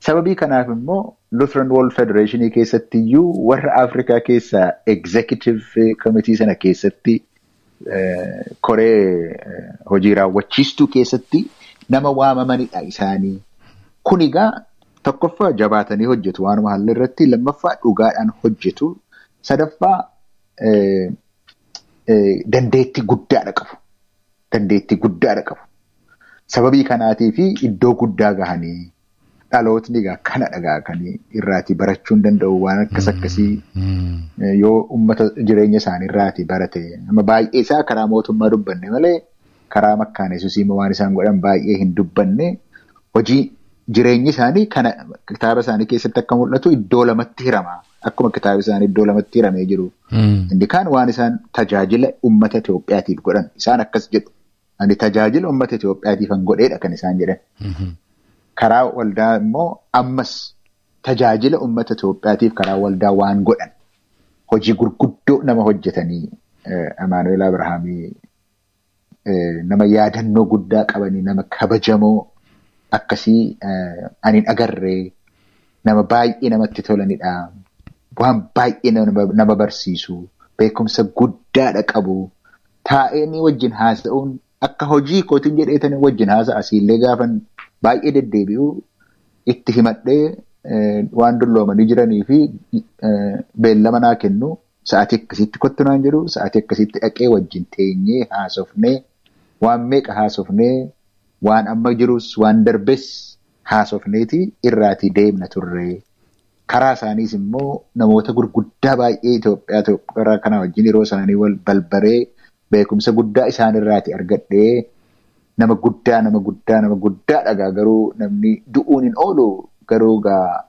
Sababii kanaaf immoo Lutheran World Federation keessatti iyyuu warra Afrikaa keessaa Executive Committee sana keessatti koree hojii raawwachiistuu keessatti nama waamamanidha isaanii. Kun egaa tokkoffaa jabaatanii hojjetu waanuma haalli irratti, lammaffaa dhugaadhaan hojjetu, sadaffaa dandeettii guddaadha qabu. Dandeettii guddaadha qabu. Sababii kanaatii fi iddoo guddaa gahanii dhalootni egaa kana dhagaa kan irraatii barachuun danda'u waan akkas akkasii yoo uummata jireenya isaanii irraatii barate. Amma baay'ee isaa karaa mootummaa dubbanne malee karaa Makkaana Yesuusii waan isaan godhan baay'ee hin dubbanne. Hojii jireenyi isaanii kana kitaaba isaanii keessatti akka mul'atu iddoo lamatti hirama. Akkuma kitaaba isaanii iddoo lamatti hiramee jiru. Inni kaan waan isaan tajaajila uummata Itoophiyaatiif godhan. Isaan akkas jedhu. Ani tajaajila uummata Itoophiyaatiif han godheedha kan isaan jedhan. Karaa waldaa immoo ammas tajaajila uummata Itoophiyaatiif karaa waldaa waan godhan. Hojii gurguddoo nama hojjetanii Amaanu'eel Abrahaamii nama yaadannoo guddaa qabanii nama kabajamoo akkasii aniin agarree nama baay'ee namatti tolanidha. Waan baay'ee nama barsiisu, beekumsa guddaadha qabu. Taa'anii wajjin haasa'uun akka hojii kootiin jedheetanii wajjin haasa'a asiillee gaafan baay'ee deddeebi'u itti himadhee waan dulloomanii jiranii fi beellama naa kennu sa'aatii akkasitti kottu naan jedhu sa'aatii akkasitti dhaqee wajjin teenyee haasofnee waan meeqa haasofnee waan amma jirus waan darbes haasofneeti irraatii deemna turre. Karaa isaaniis immoo namoota gurguddaa baay'ee Itoophiyaa kana wajjin yeroo isaanii wal balbaree beekumsa guddaa isaan irraatii argadhee nama guddaa dhagaa garuu namni du'uun hin oolu garuu gaa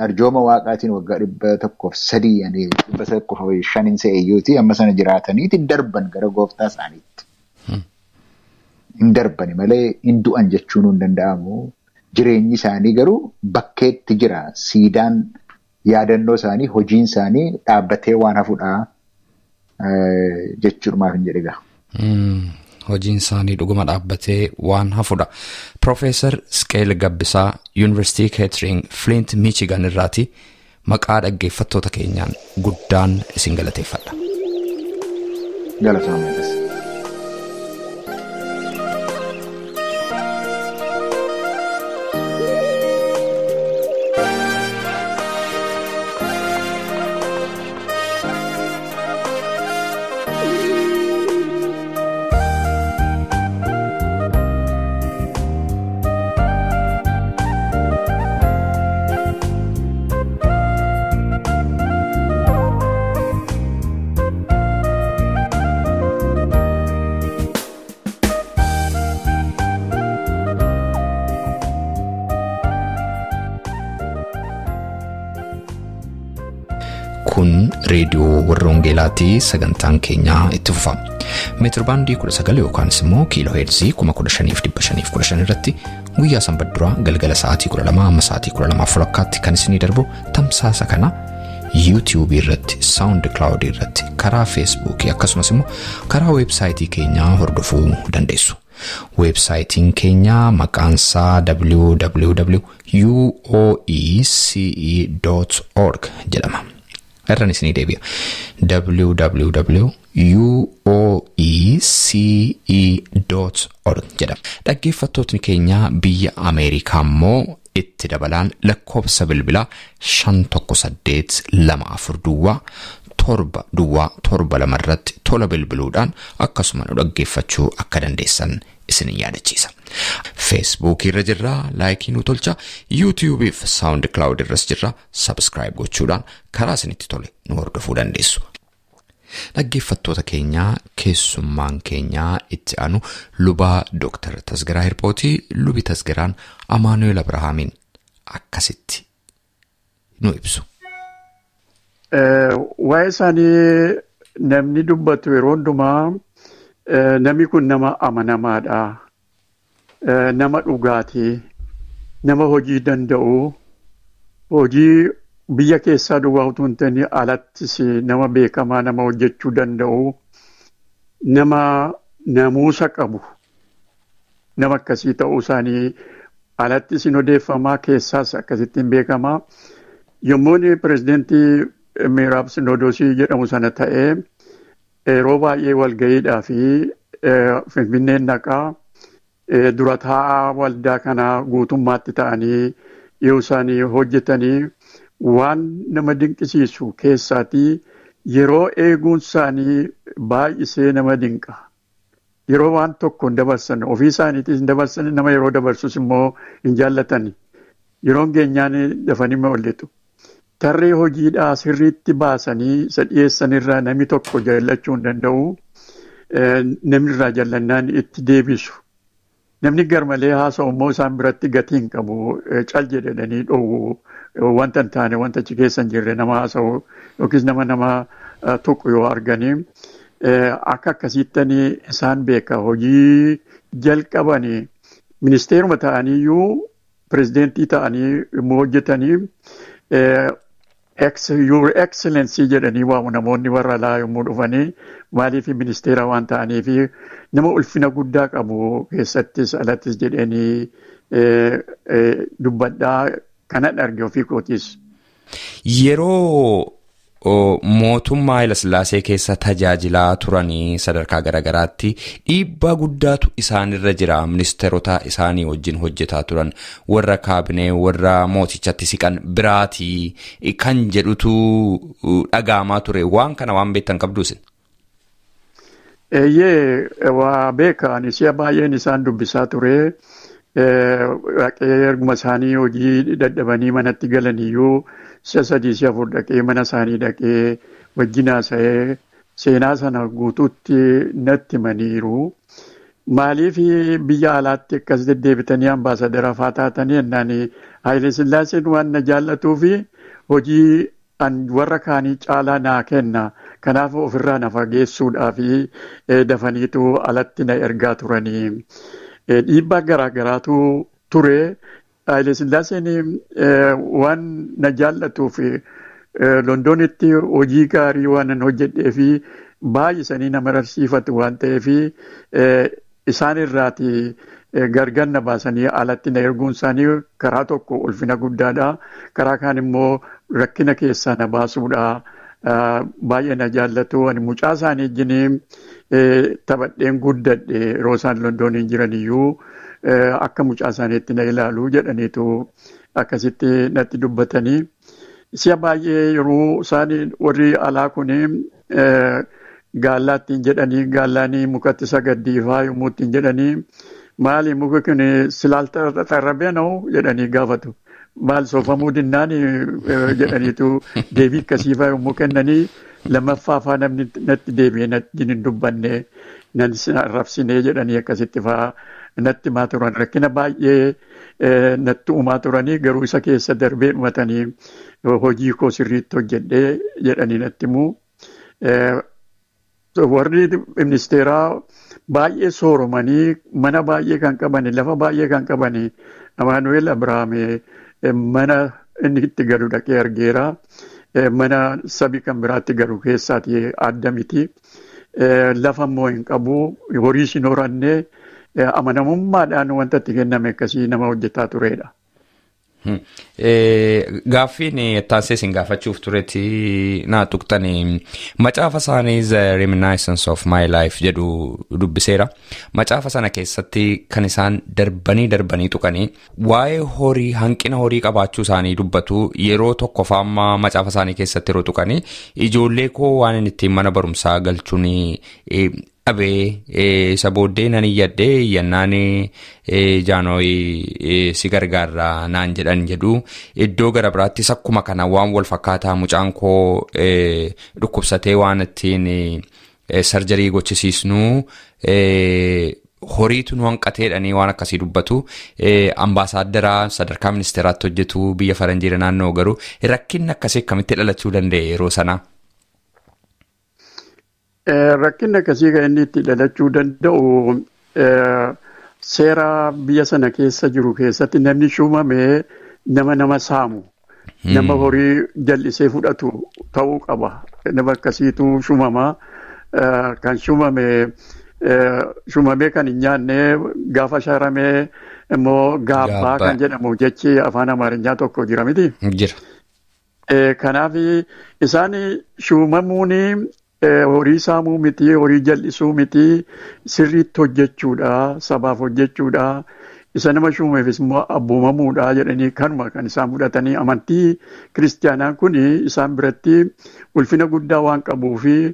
arjooma waaqaatiin waggaa 103 105 se'eeyyuuti amma sana jiraataniiti darban gara gooftaa isaaniitti. Hin darbani malee hin du'an jechuun hin danda'amu. Jireenyi isaanii garuu bakkeetti jira. Siidaan yaadannoo isaanii, hojiin isaanii dhaabbatee waan hafudha jechuudhumaaf hin jedhiga. Hojiin isaanii dhuguma dhaabbatee waan hafudha. Profeesar Isqeel Gabbisaa Yuunivarsiitii Keetering Flint Michigan irraati maqaa dhaggeeffattoota keenyaan guddaan isin galateeffadha. Galatoomaa. Kun reediyoo warra Wangeelaatii sagantaan keenyaa itti fufa. Meetirbaandii 19 yookaan immoo kiiloo heerzii 15,515 irratti guyyaa sanbadduraa galgala sa'aatii 12 amma sa'aatii 12:40 kan isinii darbu tamsaasa kana YouTube irratti, SoundCloud irratti, karaa Facebook akkasumas immoo karaa websaayitii keenyaa hordofuu dandeessu. Websaayitiin keenya maqaansaa www.uoece.org jedhama. Irraan isinii deebi'a. www.uoece.org jedhama. Dhaggeeffattootni keenya biyya Ameerikaa immoo itti dabalaan lakkoofsa bilbilaa 51824 irratti tola bilbiluudhaan akkasuma nu dhaggeeffachuu akka dandeessan isin yaadachiisa. Facebook irra jirra, laayikii nu tolcha. YouTube fi SoundCloud irras jirra, subscribe gochuudhaan karaa isinitti tole nu hordofuu dandeessu. Dhaggeeffattoota keenya keessummaan keenya itti aanu lubaa Dr. Tasgaraa Hirphootii. Lubi Tasgaraan Amaanu'eel Abrahaamiin akkasitti nu ibsu. Waa'ee isaanii namni dubbatu yeroo hundumaa namni kun nama amanamaadha. Nama dhugaatii, nama hojii danda'u, hojii biyya keessaa duwwaa utuu hin taane alattis nama beekamaa, nama hojjechuu danda'u, nama namuusa qabu, nama akkasii ta'uu isaanii alattis hin odeeffamaa, keessaas akkasittiin beekamaa. Yommuu pirezidentii Miraab Sinodoosii jedhamu sana ta'ee yeroo baay'ee walga'iidhaa fi Finfinneen dhaqaa dura taa'aa waldaa kanaa guutummaatti ta'anii yoo isaanii hojjetanii waan nama dinqisiisu keessaatii yeroo eeguun isaanii baay'isee nama dinqa. Yeroo waan tokko hin dabarsan ofii isaaniitis hin dabarsan, nama yeroo dabarsus immoo hin jaallatani. Yeroon geenyaan dafanii mul'atu. Tarree hojiidhaa sirriitti baasanii isa dhiyeessanirraa namni tokko jaallachuu hin danda'u. Namni irraa jaallannaan itti deebisu. Namni garmalee haasa'u immoo isaan biratti gatii hin qabu. Cal jedhanii dhoowwu. Wanta hin taane wanta achi keessa hin jirre nama haasa'u yookiis nama tuqu yoo arganii akka akkasiittanii isaan beeka. Hojii jalqabanii ministeeruma ta'aniiyyuu pirezidentii ta'anii immoo hojjetanii Your Excellency jedhanii waamu namoonni warra alaa yommuu dhufanii maaliif ministeera waan ta'aniif nama ulfina guddaa qabu keessattis alattis jedhanii dubbadhaa kanan arge ofii kootis. Yeroo mootummaa Hayilasillaasee keessa tajaajilaa turanii sadarkaa garaagaraatti dhiibbaa guddaatu isaanirra jira. Ministeerota isaanii wajjin hojjetaa turan warra kaabinee warra mootichatti siqan biraatii kan jedhutu dhaga'amaa ture. Waan kana waan beektan qabduusin? Waa beekan si'a baay'een isaan dubbisaa ture. Erguma isaanii hojii dadhabanii manatti galaniyyuu si'a 3-4 dhaqee mana isaanii dhaqee wajjin haasa'ee seenaa sana guutuutti natti himaniiru. Maaliif biyya alaatti akkas deddeebitanii ambaasadara fa'aa taatanii jennaan Hayilasillaaseen waan na jaallatuu fi hojii warra kaanii caalaa naa kenna. Kanaaf ofirraa na fageessuudhaa fi dafaniitu alatti na ergaa turanii. Dhiibbaa garaagaraatu ture. Hayilasillaaseen waan na jaallatuuf Londonitti hojii gaarii waan hojjedhee fi baay'isanii nama barsiifatu waan ta'eef isaan irraati gargar na baasanii alatti na erguun isaanii karaa tokko ulfina guddaadha. Karaa kaan immoo rakkina keessaa na baasuudha. Baay'ee na jaallatu. Ani mucaa isaanii wajjin taphadheen guddadhe yeroo isaan Londoniin jiraniyyuu akka mucaa isaaniitti na ilaalu jedhaniitu akkasitti natti dubbatanii. Si'a baay'ee yeroo isaan warri alaa kun gaallaattiin jedhanii gaallaanii mukatti sagaddiifaa yommuu ittiin jedhanii maali muka kun silaalta xarrabeenoo jedhanii gaafatu. Maal soofamuu dinnaan jedhaniitu deebii akkasiifaa yommuu kennanii lammaffaa namni natti deebi'ee natti hin dubbanne nan rabsinee jedhanii akkasitti fa'aa natti himaa turan. Rakkina baay'ee natti uumaa turanii garuu isa keessa darbee dhumatanii hojii koo sirriitti hojjedhee jedhanii natti himuu. Warri ministeeraa baay'ee sooromanii mana baay'ee kan qabanii lafa baay'ee kan qabanii Amaanu'eel Abrahaam mana inni itti galu dhaqee argeera. Mana sabi kan biraatti galu keessaati adda miti. Lafa immoo hin qabu horiis hin horanne amanamummaadhaan wanta itti kenname akkasii nama hojjetaa turedha. Gaaffiin taasise hin gaafachuuf turetti naa tuqtanii macaafa isaanii The Reminiscence of My Life jedhu dubbiseera. Macaafa sana keessatti kan isaan darbanii tuqanii waa'ee horii hanqina horii qabaachuu isaanii dubbatu. Yeroo tokko faamma macaafa isaanii keessatti yeroo tuqanii ijoollee koo waan inni ittiin mana barumsaa galchuun abee isa booddee nan iyyadhee iyyannaan jaanooyi si gargaarraa naan jedhan jedhu iddoo gara biraattis akkuma kana waan wal fakkaataa mucaan koo dhukkubsatee waan ittiin sarjarii gochisiisnu horiitu nu hanqateedhanii waan akkasii dubbatu. Ambaasaaddara sadarkaa ministeeraatti hojjetu biyya faranjiira naannoo garuu rakkinni akkasii akkamitti dhalachuu danda'e yeroo sana? Rakkinni akkasii kan inni itti dhalachuu danda'u seera biyya sana keessa jiru keessatti namni shuumame nama saamu nama horii jallisee fudhatu ta'uu qaba. Nama akkasiitu shuumama. Kan shuumame kan hin nyaanne gaafa sharamee immoo gaabbaa kan jedhamu jechi afaan Amaarinyaa tokko jira miti. Jira. Kanaaf isaan shuumamuun horii saamuu miti, horii jal'isuu miti, sirriitti hojjechuudha, sabaaf hojjechuudha. Isa nama shuumeefis immoo abboomamuudha jedhanii kanuma kan isaan fudhatanii amantii kiristaanaa kun isaan biratti ulfina guddaa waan qabuufi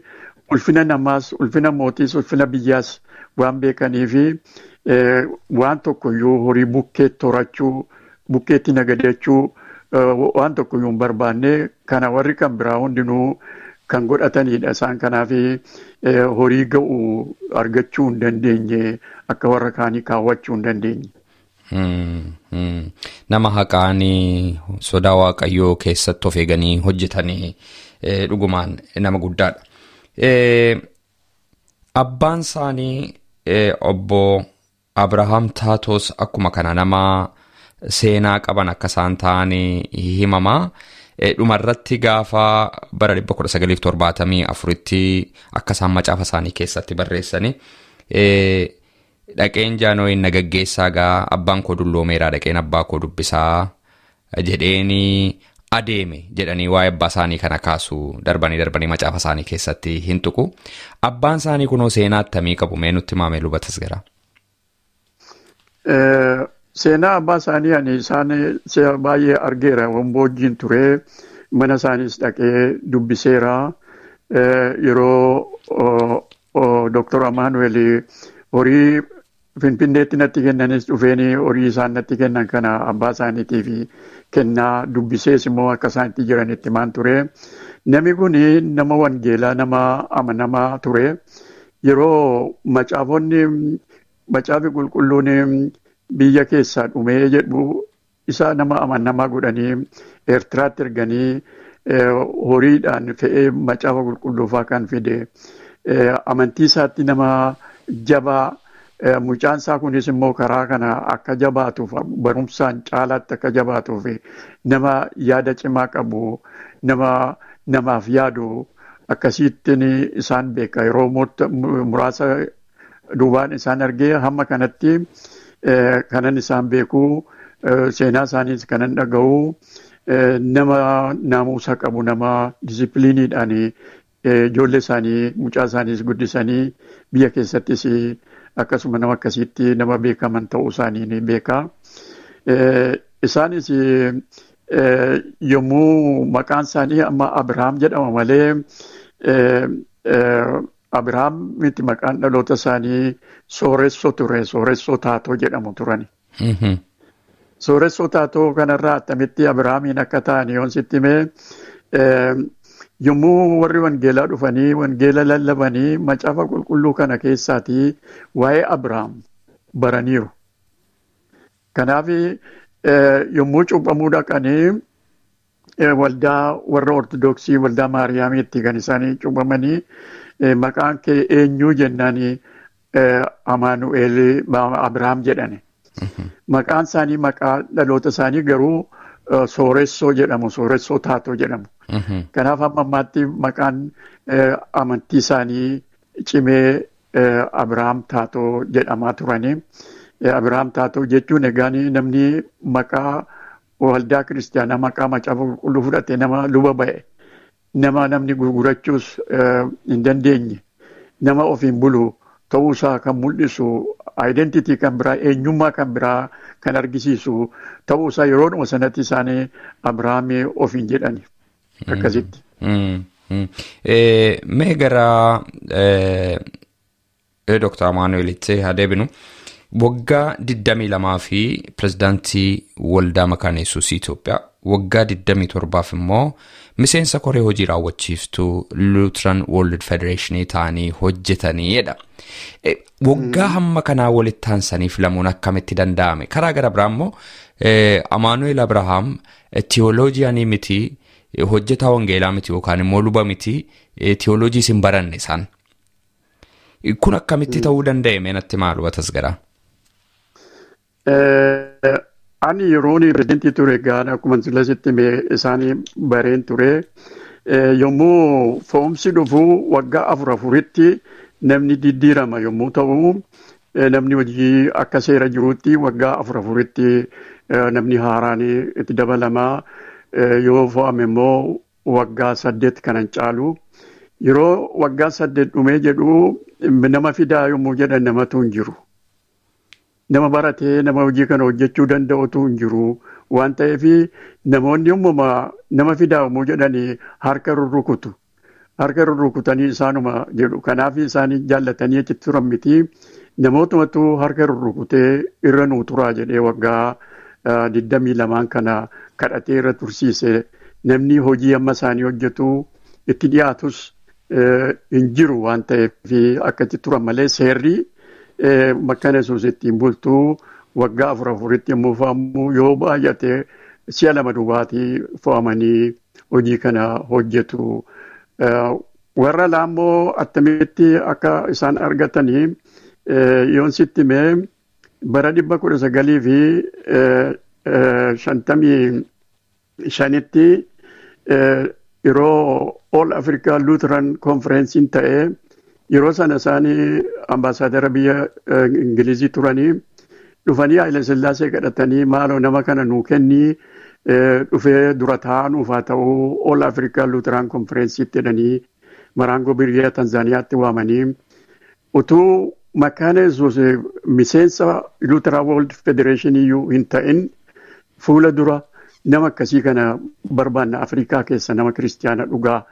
ulfina namaas, ulfina mootiis, ulfina biyyaas waan beekaniifi waan tokkoyyuu horii bukkeetti horachuu, bukkeetti nagadachuu waan tokkoyyuu hin barbaanne kana warri kan biraa hundinuu kan godhatanidha. Isaan kanaaf horii ga'u argachuu hin dandeenye akka warra kaanii kaawwachuu hin dandeenye. Nama haqaanii sodaa waaqayyoo keessatti of eeganii hojjetanii dhugumaan nama guddaadha. Abbaan isaanii obbo Abrahaam Taatos akkuma kana nama seenaa qaban akka isaan ta'anii himamaa. Dhumarratti gaafa bara 1974tti akka isaan macaafa isaanii keessatti barreessanii dhaqeen jaanooyin na gaggeessaa gaa abbaan koo dulloomeeraa dhaqeen abbaa koo dubbisaa jedheeni adeeme jedhanii waa'ee abbaa isaanii kana kaasu darbanii macaafa isaanii keessatti hin tuqu. Abbaan isaanii kunoo seenaa attamii qabu mee nutti maamee lubatas gara? Seenaa abbaa isaanii ani isaan baay'ee argeera. Wamboojjiin ture mana isaaniis dhaqee dubbiseera. Yeroo Dr. Amaanu'eel horii Finfinneetti natti kennanis dhufeenii horii isaan natti kennan kana abbaa isaaniitiif kennaa dubbisees immoo akka isaan itti jiranitti maan ture. Namni kun nama wangeelaa nama amanamaa ture. Yeroo macaafi qulqulluun biyya keessaa dhumee jedhu isa nama amanamaa godhanii Eertiraatti erganii horiidhaan fe'ee macaafa qulqulluufaa kan fide. Amantii isaatti nama jabaa. Mucaan isaa kunis immoo karaa kana akka jabaatuuf barumsaan caalaatti akka jabaatuuf nama yaada cimaa qabu namaaf yaadu akkasiittiin isaan beeka. Yeroo muraasa duubaan isaan argee hamma kanatti kanan isaan beeku seenaa isaaniis kanan dhaga'u nama naamusa qabu nama disipiliiniidhaan ijoollee isaanii mucaa isaaniis guddisanii biyya keessattis akkasuma nama akkasiitti nama beekaman ta'uu isaanii ni beeka. Isaanis yommuu maqaan isaanii amma Abrahaam jedhama malee Abrahaam miti maqaan dhaloota isaanii Sooressoo ture. Sooressoo Taatoo jedhamu turani. Sooressoo Taatoo kanarraa attamitti Abrahaamiin akka ta'an yoon sitti himee yommuu warri wangeelaa dhufanii wangeela lallabanii macaafa qulqulluu kana keessaatii waa'ee Abrahaam baraniiru. Kanaaf yommuu cuuphamuu dhaqanii waldaa warra Ortodoksii waldaa Maariyaamiitti kan isaanii cuuphamanii maqaan kee eenyuu jennaanii Amaanu'eel Abrahaam jedhani. Maqaan isaanii maqaa dhaloota isaanii garuu sooressoo jedhamu, sooressoo taatoo jedhamu. Kanaaf amma ammaatti maqaan amantii isaanii cimee Abrahaam taatoo jedhamaa turani. Abrahaam taatoo jechuun egaa namni maqaa waldaa kiristaanaa maqaa macaafa qulqulluu fudhate nama luba ba'e, nama namni gurgurachuus hin dandeenye, nama ofiin bulu ta'uusaa kan mul'isu, identitii kan biraa, eenyummaa kan biraa kan argisiisu ta'uusaa yeroodhuma sanatti isaanii Abrahaamii ofiin jedhani. Akkasitti. Mee gara Dr. Amaanu'eelitti haa deebinu. Waggaa 22 fi pirezidaantii waldaa makaana Yesuus Itoophiyaa, waggaa 27 immoo miseensa koree hojii raawwachiiftuu Lutheran World Federation ta'anii hojjetaniidha. Waggaa hamma kanaa walitti aansanii filamuun akkamitti danda'ame? Karaa gara biraa immoo Amaanu'eel Abrahaam teolojiyaanii miti, hojjetaa wangeelaa miti yookaan immoo luba miti, teolojiis hin baranne isaan. Kun akkamitti ta'uu danda'e meenatti maal hubatas garaa? Ani yeroon pirezidentii ture gaana akkuma silasitti isaanii bareen ture. Yommuu fo'umsi dhufu waggaa 4 namni diddiirama yommuu ta'u, namni hojii akka seera jiruutti waggaa 4 namni haaraan itti dabalamaa, yoo fo'ame immoo waggaa 8 kanan caalu. Yeroo waggaa 8 dhumee jedhu nama fidaa yommuu jedhan namatu hin jiru. Nama baratee nama hojii kana hojjechuu danda'utu hin jiru waan ta'eef namoonni uumama nama fidaa yommuu jedhanii harka rurrukutu. Harka rurrukutanii isaanuma jedhu. Kanaaf isaanii jaallatanii achitti turan miti. Namootumatu harka rurrukutee irra nuu turaa jedhee waggaa 22 kana kadhatee irra tursiise. Namni hojii amma isaanii hojjetu itti dhiyaatus hin jiru waan ta'eef akkatti turan malee seerri makaana Yesuus ittiin bultuu waggaa 4 yommuu fo'amu yoo baay'ate si'a 2 duwwaatii fo'amanii hojii kana hojjetu. Warra laammoo attamitti akka isaan argatanii yoon sitti mee bara 1955tti yeroo All Africa Lutheran Conference ta'ee yeroo sana isaanii ambaasaadara biyya Ingilizii turanii dhufanii Haile Sillaasee kadhatanii maaloo nama kana nuu kennii dhufee dura taa'aa nuuf haa ta'uu All Africa Lutheran Conference jedhanii Maraangoo biyya Tanzaaniyaatti waamanii utuu makaana Yesuus miseensa Lutheran World Federation iyyuu hin ta'in fuula dura nama akkasii kana barbaanna Afrikaa keessa nama kiristiyaana dhugaa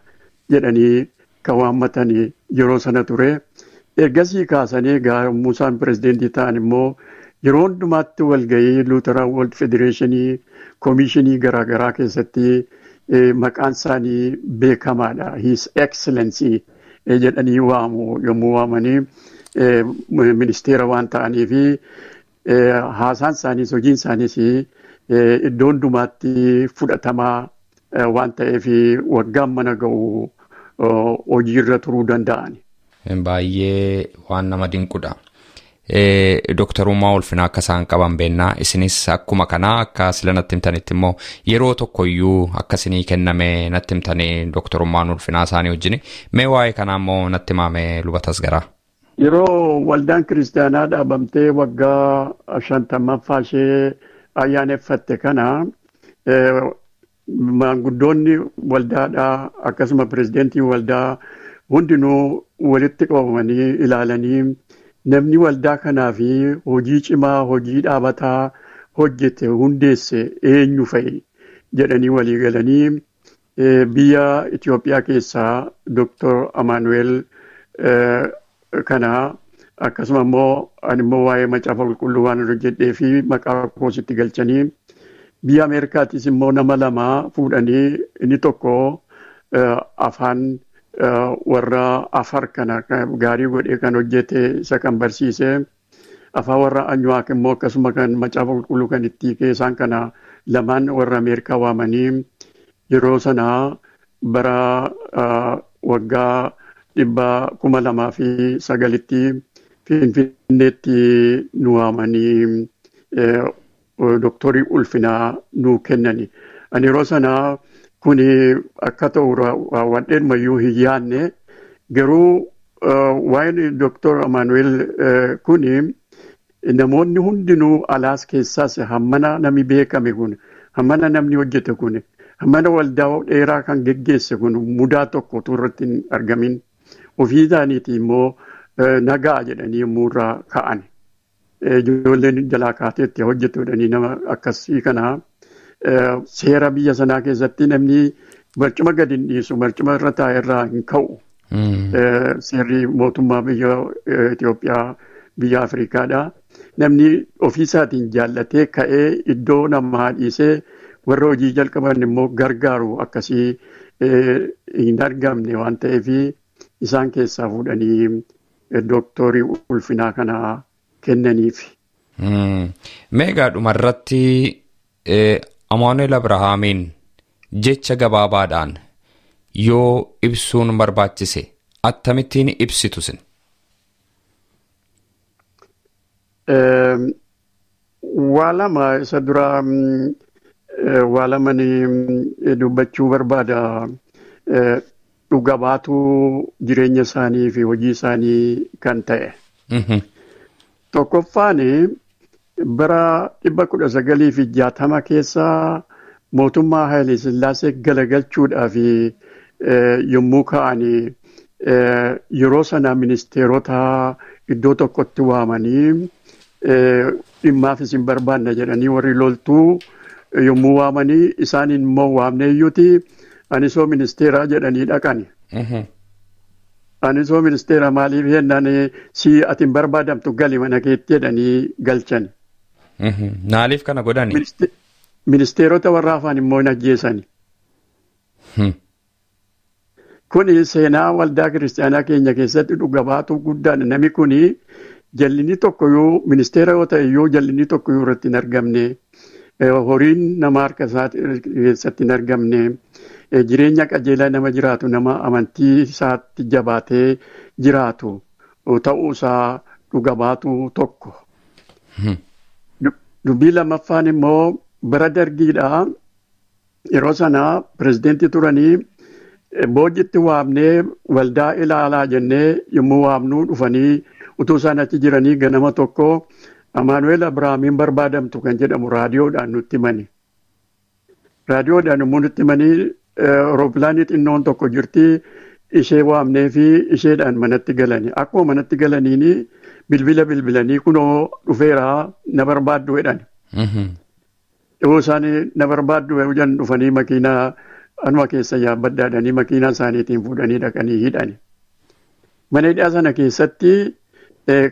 jedhanii kan waammatanii yeroo sana ture. Ergasii kaasanii yommuu isaan pirezidentii ta'an immoo yeroo hundumaatti walgahii Lutheran World Federation Komishinii garaagaraa keessatti maqaan isaanii beekamaadha. His Excellency jedhanii waamu yommuu waamanii ministeera waan ta'anii fi haasaan isaaniis hojiin isaaniis iddoo hundumaatti fudhatamaa waan ta'eef waggaan mana ga'u hojiirra turuu danda'ani. Baay'ee waan nama dinqudha. Dooktarummaa ulfinaa akka isaan qaban beennaa isinis akkuma kanaa akka sila natti himtanitti immoo yeroo tokkoyyuu akka isinii kenname natti himtanii dooktarummaan ulfinaa isaanii wajjin mee waa'ee kanaa immoo natti himame lubatas garaa. Yeroo waldaan kiristaanaa dhaabamtee waggaa 50ffaa ishee ayyaaneffatte kana maanguddoonni waldaadhaa akkasuma pirezidentii waldaa hundinuu walitti qabamanii ilaalanii namni waldaa kanaa fi hojii cimaa hojii dhaabataa hojjete hundeesse eenyu fa'i jedhanii walii galanii biyya Itoophiyaa keessaa Dr. Amaanu'eel kana akkasuma immoo ani immoo waa'ee macaafa qulqulluu waan hojjedhee fi maqaa koositti galchanii biyya Ameerikaattis immoo nama 2 fuudhanii inni tokko afaan warra afar kana gaarii godhee kan hojjete isa kan barsiise afaan warra Anyuwaak immoo akkasuma kan macaafa qulqulluu kan itti isaan kana lamaan warra Ameerikaa waamanii yeroo sana bara waggaa 2009tti Finfinneetti nu waamanii Dooktarii Ulfinaa nu kennani. Ani yeroo sanaa kuni akka ta'u raawwadheen mayyuu hin yaadne garuu waa'een Dooktar Amaanu'eel kuni namoonni hundinuu alaas keessaas hammana namni beekame kun hammana namni hojjete kun hammana waldaa dheeraa kan geggeesse kun mudaa tokko irratti hin argamin ofii isaaniiti immoo nagaa jedhanii yommuu irraa ka'an. Ijoolleen jalaa kaateetti hojjetudhanii nama akkasii kana seera biyya sanaa keessatti namni barcuma gadi hin dhiisu barcuma irra taa'e irraa hin ka'u. Seerri mootummaa biyya Itoophiyaa biyya Afrikaadha. Namni ofiisaatiin jaallatee ka'ee iddoo namaa dhiisee warra hojii jalqaban immoo gargaaru akkasii hin argamne waan ta'eef isaan keessaa fuudhanii Dooktarii Ulfinaa kana kennaniif. Meegaa dhumarratti Amaanu'eel Abrahaamiin jecha gabaabaadhaan yoo ibsuun barbaachise akkamittiin ibsitu sin? Waa lama isa dura waa lamani dubbachuu barbaada. Dhuga baatuu jireenya isaanii fi hojii isaanii kan ta'e. Tokkoffaan bara 1960 keessa mootummaa Haayile Sillaasee galagalchuudhaaf yommuu ka'an yeroo sana ministeerota iddoo tokkotti waamanii dhimmaaf isin barbaanna jedhanii warri loltuu yommuu waamanii isaan immoo waamneeyyuuti anisoo ministeeraa jedhanii dhaqani. Anisoo ministeera maaliif jennaan si ati hin barbaadamtu gali mana keetti jedhanii galchan. Maaliif kana godhani? Ministeerota warra afaan immoo hin ajjeesani. Kuni seenaa waldaa kiristaanaa keenya keessatti dhuga baatuu guddaan namni kuni jallinni tokko yoo ministeera yoo ta'e yoo jallinni tokko yoo irratti hin argamne horiin nama harka isaa keessatti hin argamne. Jireenya qajeelaa nama jiraatu nama amantii isaatti jabaatee jiraatu ta'uusaa dhuga baatuu tokko. Dubbii lammaffaan immoo bara dargiidhaa yeroo sana pirezidentii turanii boojitti waamnee waldaa ilaalaa jennee yommuu waamnuu dhufanii utuu isaan achi jiranii ganama tokko Amaanu'eel Abrahaamiin barbaadamtu kan jedhamu raadiyoodhaan nutti himani. Raadiyoodhaan yommuu nutti himanii Rooppilaanii xinnoon tokko jirti ishee waamnee fi isheedhaan manatti galani. Akkuma manatti galaniini bilbilanii kunoo dhufeeraa na barbaaddu jedhan. Yoo isaan na barbaaddu jedhan dhufanii makiinaa anuma keessa yaabbaddaadhanii makiinaa isaaniitiin fuudhanii dhaqanii hidhani. Mana hidhaa sana keessatti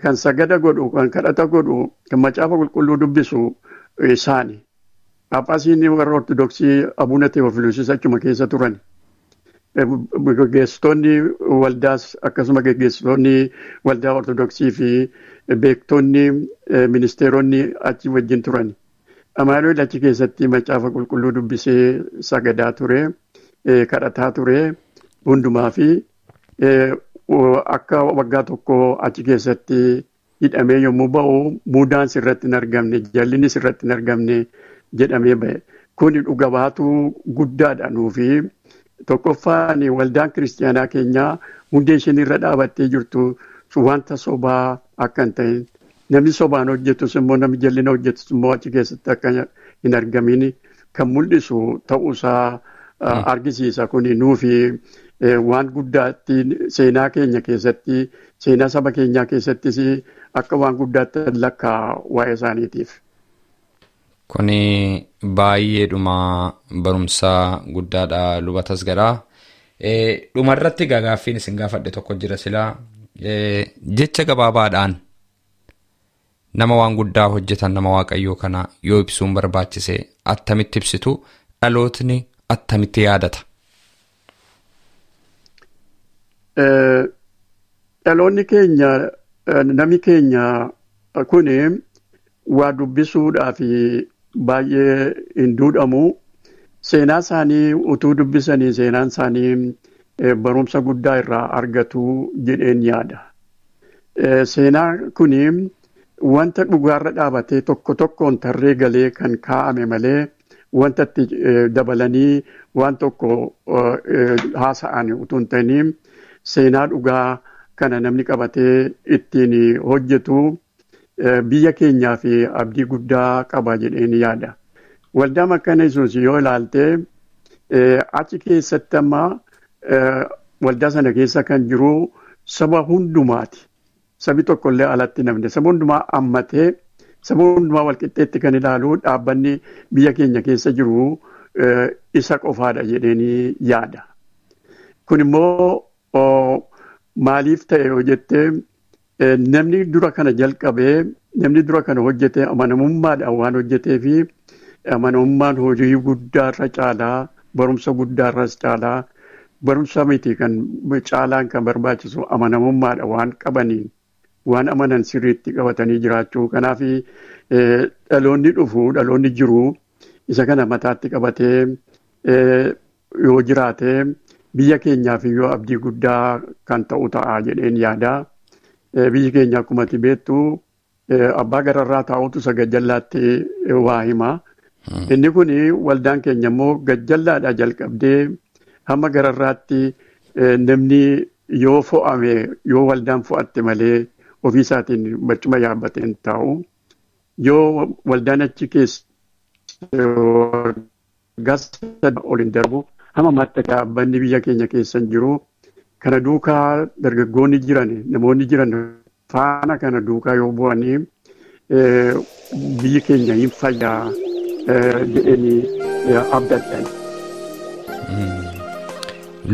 kan sagada godhu, kan kadhata godhu, kan macaafa qulqulluu dubbisu isaani. Phaaphaasiin warra Ortodoksii Abuuna Tewofiloos achuma keessa turan. Gaggeessitoonni waldaas akkasuma gaggeessitoonni waldaa Ortodoksii fi beektonni ministeeronni achi wajjin turan. Amaanu'eel achi keessatti macaafa qulqulluu dubbisee sagadaa ture, kadhataa ture hundumaa fi akka waggaa tokko achi keessatti hidhamee yommuu ba'u mudaan sirratti hin argamne, jallinni sirratti hin argamne. Jedhamee bahe kuni dhuga baatuu guddaadha nuufi tokkoffaan waldaan kiristaanaa keenyaa hundee isheen irra dhaabattee jirtu wanta sobaa akka hin ta'in namni sobaan hojjetus immoo namni jallina hojjetus immoo achi keessatti akka hin argamin kan mul'isu ta'uusaa argisiisa kuni nuufi waan guddaatti seenaa keenya keessatti seenaa saba keenyaa keessattis akka waan guddaatti lakkaa waa'ee isaaniitiif. Kuni baay'eedhuma barumsaa guddaadha lubatas garaa. Dhumarratti gaaffiin isin gaafadhe tokko jira silaa jecha gabaabaadhaan nama waan guddaa hojjetan nama waaqayyoo kana yoo ibsuun barbaachise attamitti ibsitu dhalootni attamitti yaadata? Dhaloonni keenya namni keenya kuni waa dubbisuudhaaf baay'ee hin duudhamu. Seenaa isaanii utuu dubbisanii seenaan isaanii barumsa guddaa irraa argatu jedheen yaada. seenaa kuni wanta dhugaarra dhaabatee tokko tokkoon tarree galee kan kaa'ame malee wanta itti dabalanii waan tokko haasa'an utuu hin ta'in seenaa dhugaa kana namni qabatee ittiin hojjetu biyya keenyaa fi abdii guddaa qaba jedheen yaada. Waldaa Makkaana Yesuus yoo ilaalte achi keessatti amma waldaa sana keessa kan jiru saba hundumaati. Sabi tokkollee alatti namni saba hundumaa ammatee saba hundumaa walqixxeetti kan ilaalu dhaabbanni biyya keenya keessa jiru isa qofaadha jedheen yaada. Kun immoo maaliif ta'e yoo jettee namni dura kana jalqabee namni dura kana hojjete amanamummaadhaan waan hojjetee fi amanamummaan hojii guddaarra caalaa barumsa guddaarras caalaa barumsa miti kan caalaan kan barbaachisu amanamummaadha waan qabaniin waan amanan sirriitti qabatanii jiraachuu kanaaf dhaloonni jiru isa kana mataatti qabatee yoo jiraate biyya keenyaaf yoo abdii guddaa kan ta'u ta'a jedheen yaada. Biyyi keenya akkuma ati beektu abbaa gararraa taa'utu isa gajjallaatti waa hima. Inni kun waldaan keenya immoo gajjallaadhaa jalqabdee hamma gararraatti namni yoo fo'ame yoo waldaan fo'atte malee ofii isaatiin barcuma yaabbatee hin taa'u. Yoo waldaan achi keessa gasa ol hin darbu hamma matta dhaabbanni biyya keenya keessa hin jiru. Kana duukaa dargaggoonni jiran namoonni jiran faana kana duukaa yoo bu'anii biyyi keenya hin fayyaa jedhanii abdadhan.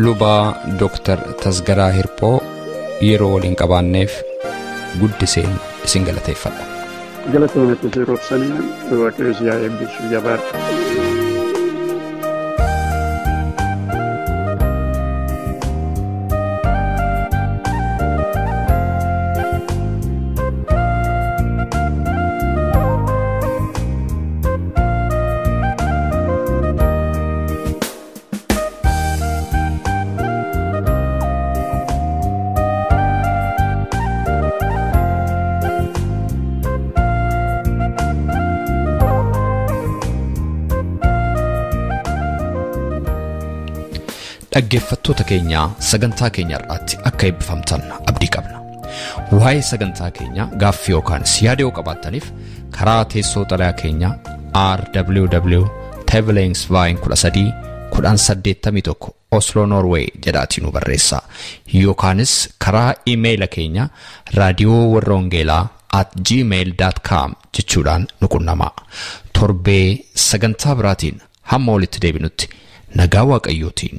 Lubaa Dooktar Tasgaraa Hirphoo yeroo waliin qabaanneef guddiseen isin galateeffadha. Galatoomatti siroobsanii waaqayyoon yaa eebbisu jabaadha. Dhaggeeffattoota keenya sagantaa keenya irratti akka eebbifamtan abdii qabna. Waa'ee sagantaa keenya gaaffii yookaan yaada yoo qabaattaniif karaa teessoo xalayaa keenya rww@tevelingsvine13 Oslo Norway jedhaatiin nu barreessaa yookaanis karaa iimeeyila keenya raadiyoowarrawangeelaa@gmail.com jechuudhaan nu qunnamaa. Torbee sagantaa biraatiin hamma walitti deebinutti nagaa waaqayyootiin